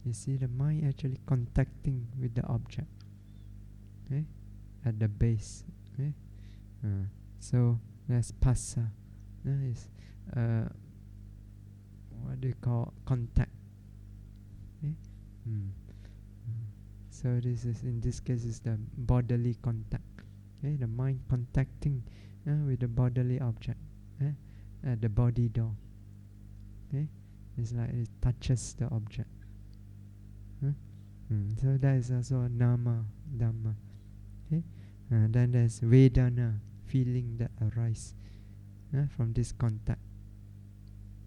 You see the mind actually contacting with the object. Okay? At the base. Okay? So there's Passa. It's what do you call contact? Okay? So this is, in this case, is the bodily contact. Okay? The mind contacting with the bodily object at the body door. Okay? It's like it touches the object. So that is also a Nama Dhamma. Okay? Then there's Vedana, feeling that arises from this contact.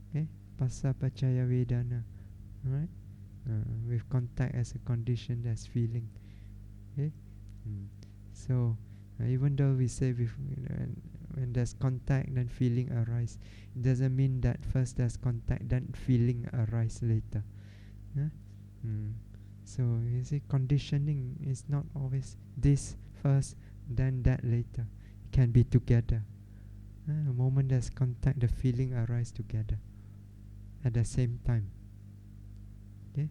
Okay? Passa Pacaya Vedana. Alright? With contact as a condition, there's feeling. Okay? So even though we say when there's contact, then feeling arises, it doesn't mean that first there's contact, then feeling arises later. So you see, conditioning is not always this first, then that later. It can be together. The moment there's contact, the feeling arises together at the same time. Okay?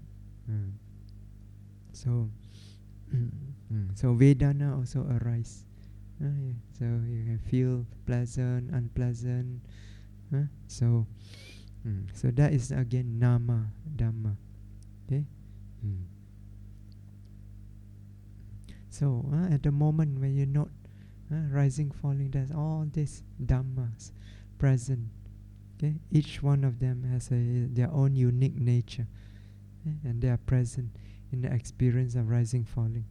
So so Vedana also arises. So you can feel pleasant, unpleasant. So that is again Nama Dhamma. Okay? So at the moment when you note rising, falling, there's all these Dhammas present. Okay? Each one of them has their own unique nature, and they are present in the experience of rising, falling.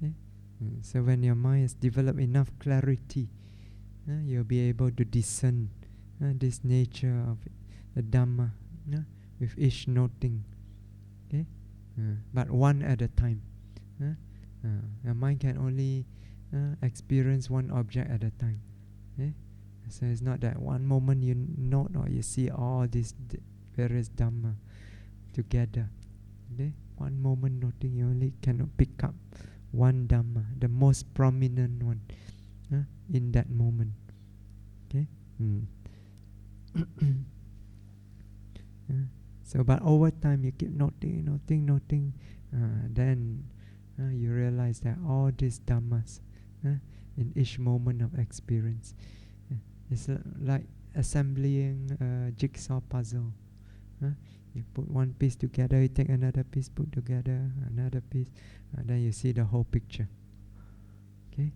Okay? So when your mind has developed enough clarity, you'll be able to discern this nature of the Dhamma with each noting. Okay? But one at a time. Your mind can only experience one object at a time. Okay? So it's not that one moment you note or you see all these various Dhamma together. Okay? One moment noting, you only cannot pick up one Dhamma, the most prominent one in that moment. Okay? So, but over time you keep noting, then you realize that all these dhammas in each moment of experience is like assembling a jigsaw puzzle. You put one piece together, you take another piece, put together another piece, and then you see the whole picture. Okay.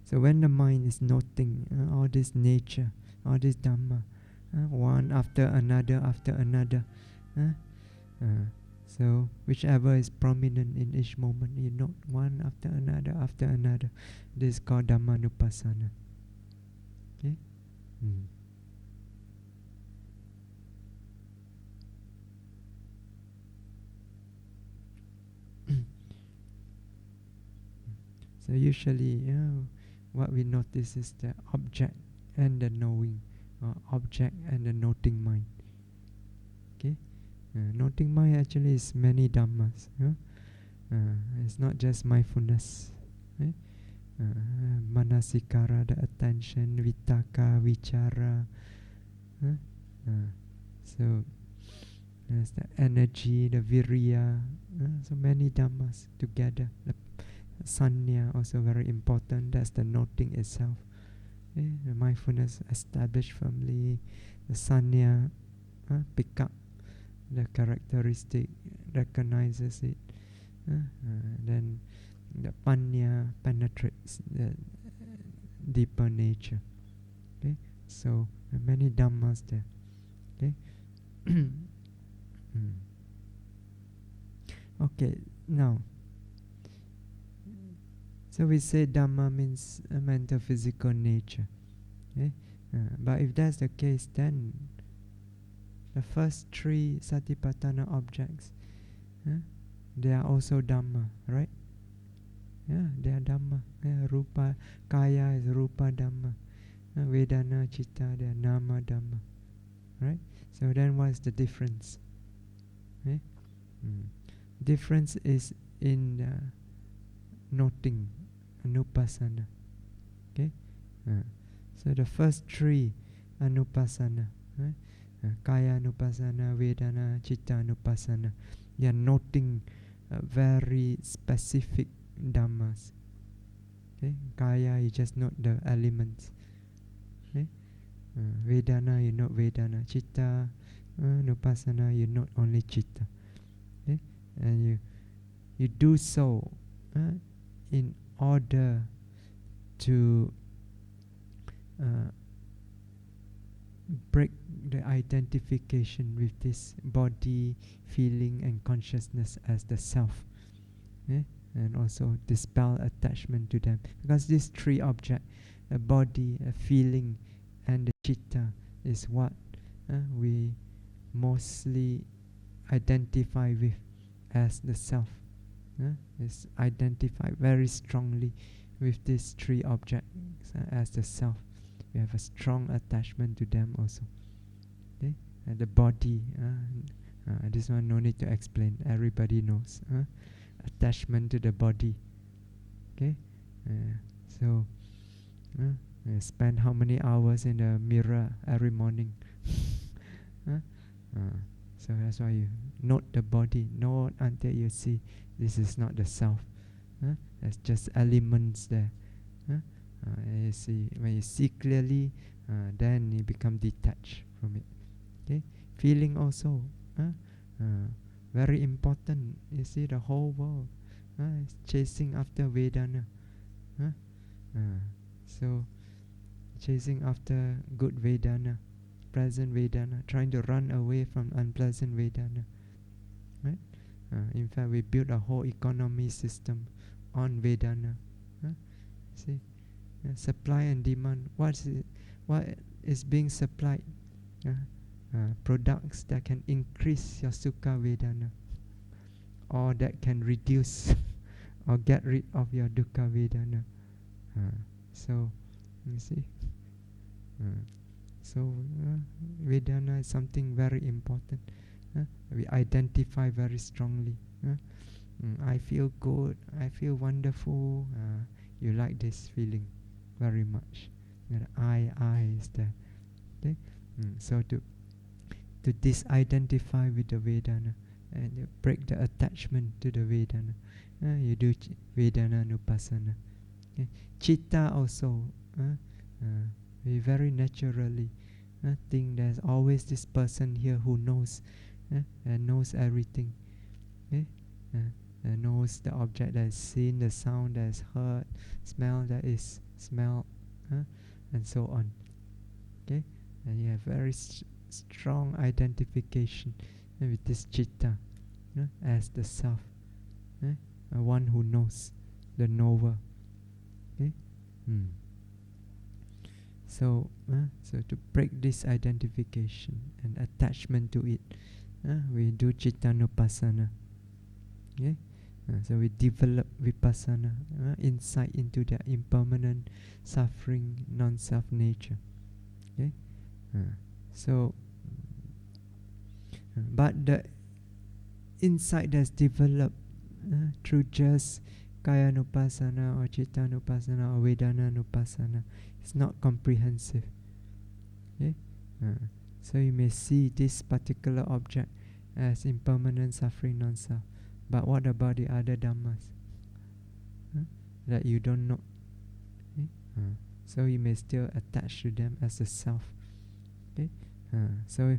So when the mind is noting all this nature, all this dhamma, one after another, so whichever is prominent in each moment, you note one after another. This is called Dhammanupassana. Okay. So usually, what we notice is the object and the knowing, or object and the noting mind. Okay, noting mind actually is many dhammas. It's not just mindfulness. Manasikara, the attention, vitaka, vichara. So there's the energy, the virya. So many dhammas together. The sanya also very important. That's the noting itself. The mindfulness established firmly. The sanya pick up the characteristic, recognizes it. Then the panya penetrates the deeper nature. Okay, so many dhammas there. Okay. Okay, now. So we say Dhamma means a mental physical nature. Okay? But if that's the case, then the first three Satipatthana objects, they are also Dhamma, right? Yeah, they are Dhamma. Rupa, Kaya is Rupa Dhamma. Vedana, Citta, they are Nama Dhamma. Right? So then what's the difference? Difference is in noting, Anupassana. Okay? So the first three Anupassana, Kaya Anupassana, Vedana, Citta Anupassana, they are noting very specific dhammas. Okay? Kaya, you just note the elements. Okay? Vedana, you note Vedana. Citta Anupassana, you note only Citta. Okay? And you do so in order to break the identification with this body, feeling and consciousness as the self, and also dispel attachment to them, because these three objects, a body, a feeling and the citta, is what we mostly identify with as the self. Is identified very strongly with these three objects as the self. We have a strong attachment to them also. Okay? And the body, this one no need to explain, everybody knows. Attachment to the body. Okay? So spend how many hours in the mirror every morning? So that's why you note the body, note until you see this is not the self. It's just elements there. You see, when you see clearly, then you become detached from it. Okay, feeling also, very important. You see, the whole world is chasing after Vedana. So chasing after good Vedana, pleasant Vedana, trying to run away from unpleasant Vedana. Right? In fact, we built a whole economy system on Vedana. See, supply and demand. What is being supplied? Products that can increase your Sukha Vedana, or that can reduce or get rid of your Dukkha Vedana. So, you see. So, Vedana is something very important. We identify very strongly. I feel good, I feel wonderful. You like this feeling very much. I is there. Okay? So to disidentify with the Vedana and you break the attachment to the Vedana, you do Vedananupassana. Okay? Chitta also, we very naturally think there's always this person here who knows and knows everything. Okay? Knows the object that is seen, the sound that is heard, smell that is smelled, and so on. Okay? And you have very strong identification with this chitta as the self, one who knows, the knower. Okay? So to break this identification and attachment to it, we do Cittanupassana. Okay? So we develop vipassana, insight into the impermanent, suffering, non-self nature. Okay? So, but the insight that's developed through just Kayanupassana or Cittanupassana or Vedananupassana is not comprehensive. Okay? So you may see this particular object as impermanent, suffering, non-self. But what about the other dhammas that you don't know? Okay? So you may still attach to them as a self. Okay? So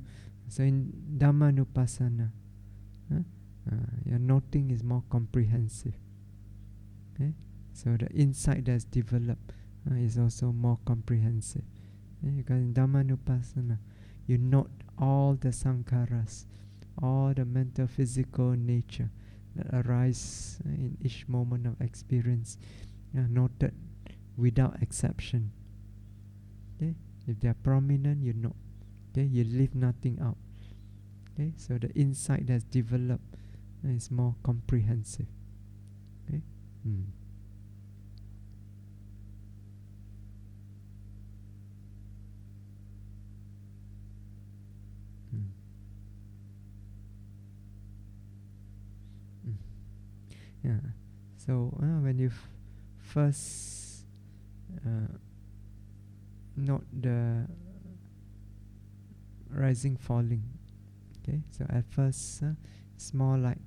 in Dhammanupassana, your noting is more comprehensive. Okay? So the insight that's developed is also more comprehensive. Okay? Because in Dhammanupassana, you note all the sankharas, all the mental, physical nature that arise in each moment of experience, noted without exception. Okay? If they are prominent, you note. Okay? You leave nothing out. Okay? So the insight that's developed is more comprehensive. Okay? Yeah. So when you first note the rising, falling. Okay. So at first, it's more like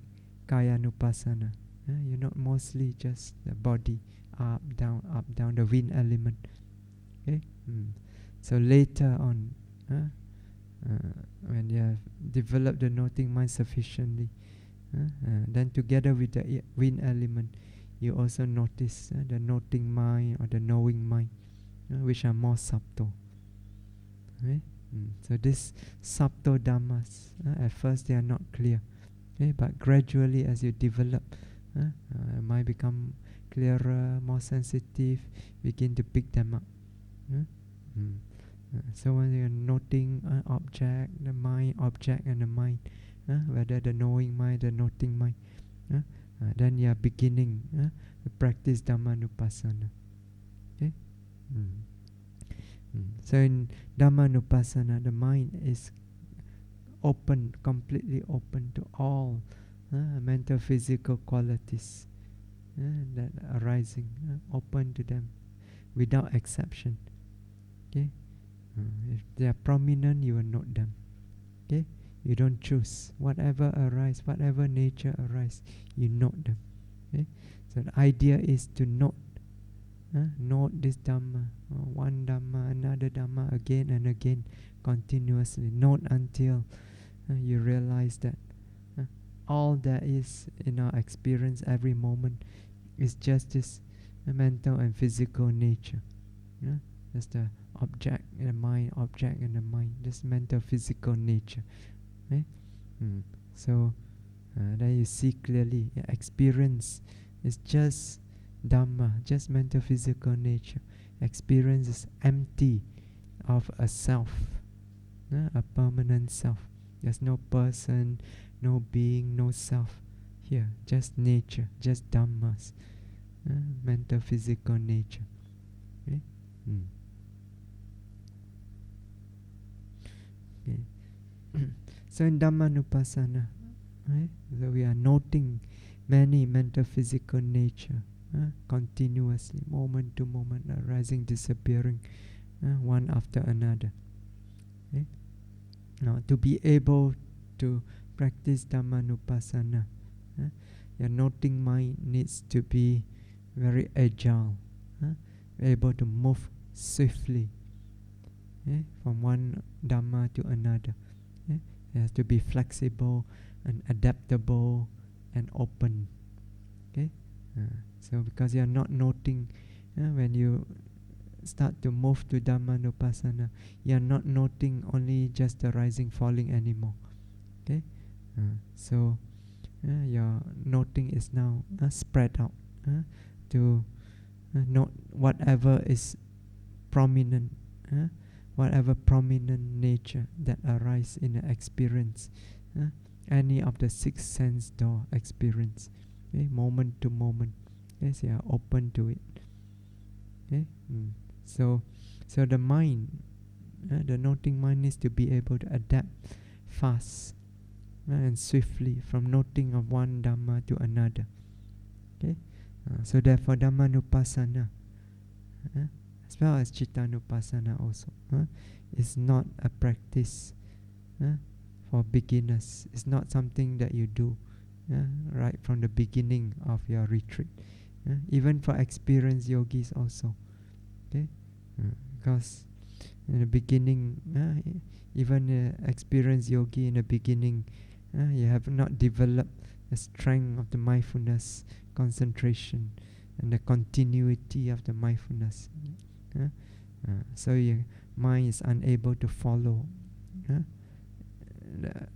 Kayanupassana. You note mostly just the body, up, down, the wind element. Okay. So later on, when you have developed the noting mind sufficiently, then together with the wind element, you also notice the noting mind or the knowing mind, which are more subtle. Okay? So these subtle dhammas, at first they are not clear. Okay? But gradually as you develop, mind become clearer, more sensitive, begin to pick them up. So when you're noting object, the mind, object and the mind, whether the knowing mind, the noting mind, then you are beginning to practice Dhammanupassana. Okay? So in Dhammanupassana, the mind is open, completely open to all mental, physical qualities that are arising, open to them without exception. Okay? If they are prominent, you will note them. Okay? You don't choose. Whatever arise, whatever nature arise, you note them. Okay? So the idea is to note. Note this Dhamma, one Dhamma, another Dhamma, again and again, continuously. Note until you realize that all that is in our experience every moment is just this mental and physical nature. Just the object and the mind, object and the mind, just mental, physical nature. Okay? So then you see clearly, experience is just Dhamma, just mental, physical nature. Experience is empty of a self, a permanent self. There's no person, no being, no self here. Just nature, just Dhammas, mental, physical nature. Okay? Okay. So in Dhammanupassana, right? So we are noting many mental, physical nature continuously, moment to moment, arising, disappearing, one after another. Okay? Now, to be able to practice Dhammanupassana, your noting mind needs to be very agile, able to move swiftly from one Dhamma to another. It has to be flexible and adaptable and open. Okay, so because you are not noting, when you start to move to Dhammanupassana, you are not noting only just the rising, falling anymore. Okay, so your noting is now spread out to note whatever is prominent, whatever prominent nature that arise in the experience, any of the six sense door experience, moment to moment. So you are open to it. So the mind, the noting mind needs to be able to adapt fast and swiftly from noting of one Dhamma to another. So therefore Dhammanupassana, as well as Cittanupassana also, is not a practice for beginners. It's not something that you do right from the beginning of your retreat. Even for experienced yogis also. Because in the beginning, even experienced yogi in the beginning, you have not developed the strength of the mindfulness, concentration, and the continuity of the mindfulness. So your mind is unable to follow the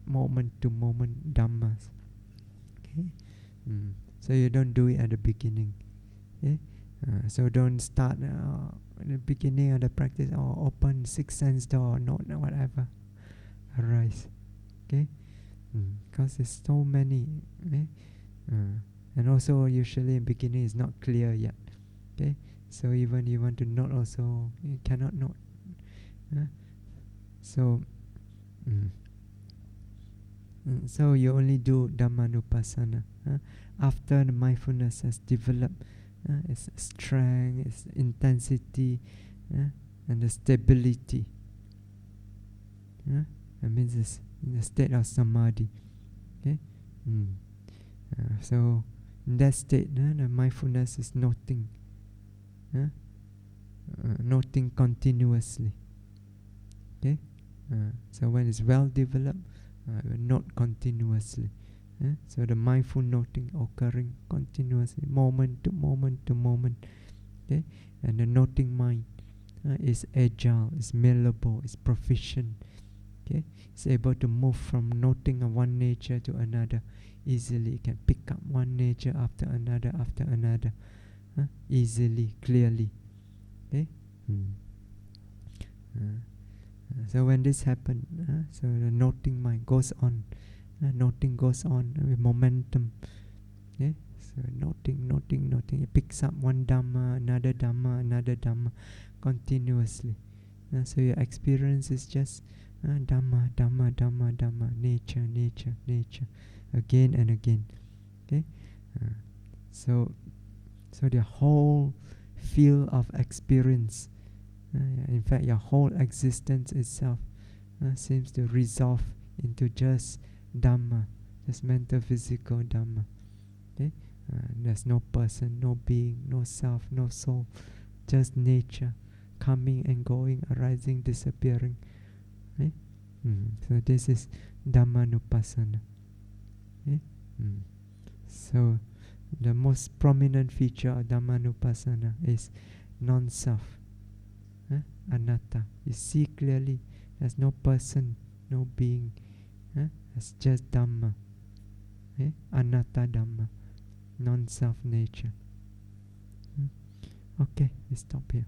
moment to moment dhammas. So you don't do it at the beginning. So don't start at the beginning of the practice or open six sense door, not whatever arise. Because there's so many, and also usually in beginning is not clear yet. So even you want to note also, you cannot note. So you only do Dhammanupassana after the mindfulness has developed its strength, its intensity, and the stability. That means it's in the state of samadhi. So in that state, the mindfulness is noting, noting continuously. So when it's well developed, note continuously. So the mindful noting occurring continuously, moment to moment to moment. And the noting mind is agile, is malleable, is proficient. It's able to move from noting of one nature to another easily. It can pick up one nature after another, easily, clearly. So when this happens, so the noting mind goes on. Noting goes on with momentum. So noting. It picks up one Dhamma, another Dhamma, continuously. So your experience is just Dhamma, nature, again and again. So the whole field of experience, in fact your whole existence itself seems to resolve into just Dhamma, just mental, physical Dhamma. There's no person, no being, no self, no soul, just nature, coming and going, arising, disappearing. So this is Dhammanupassana. So the most prominent feature of Dhammanupassana is non-self, anatta. You see clearly there's no person, no being. It's just Dhamma, anatta Dhamma, non-self nature. Okay, we stop here.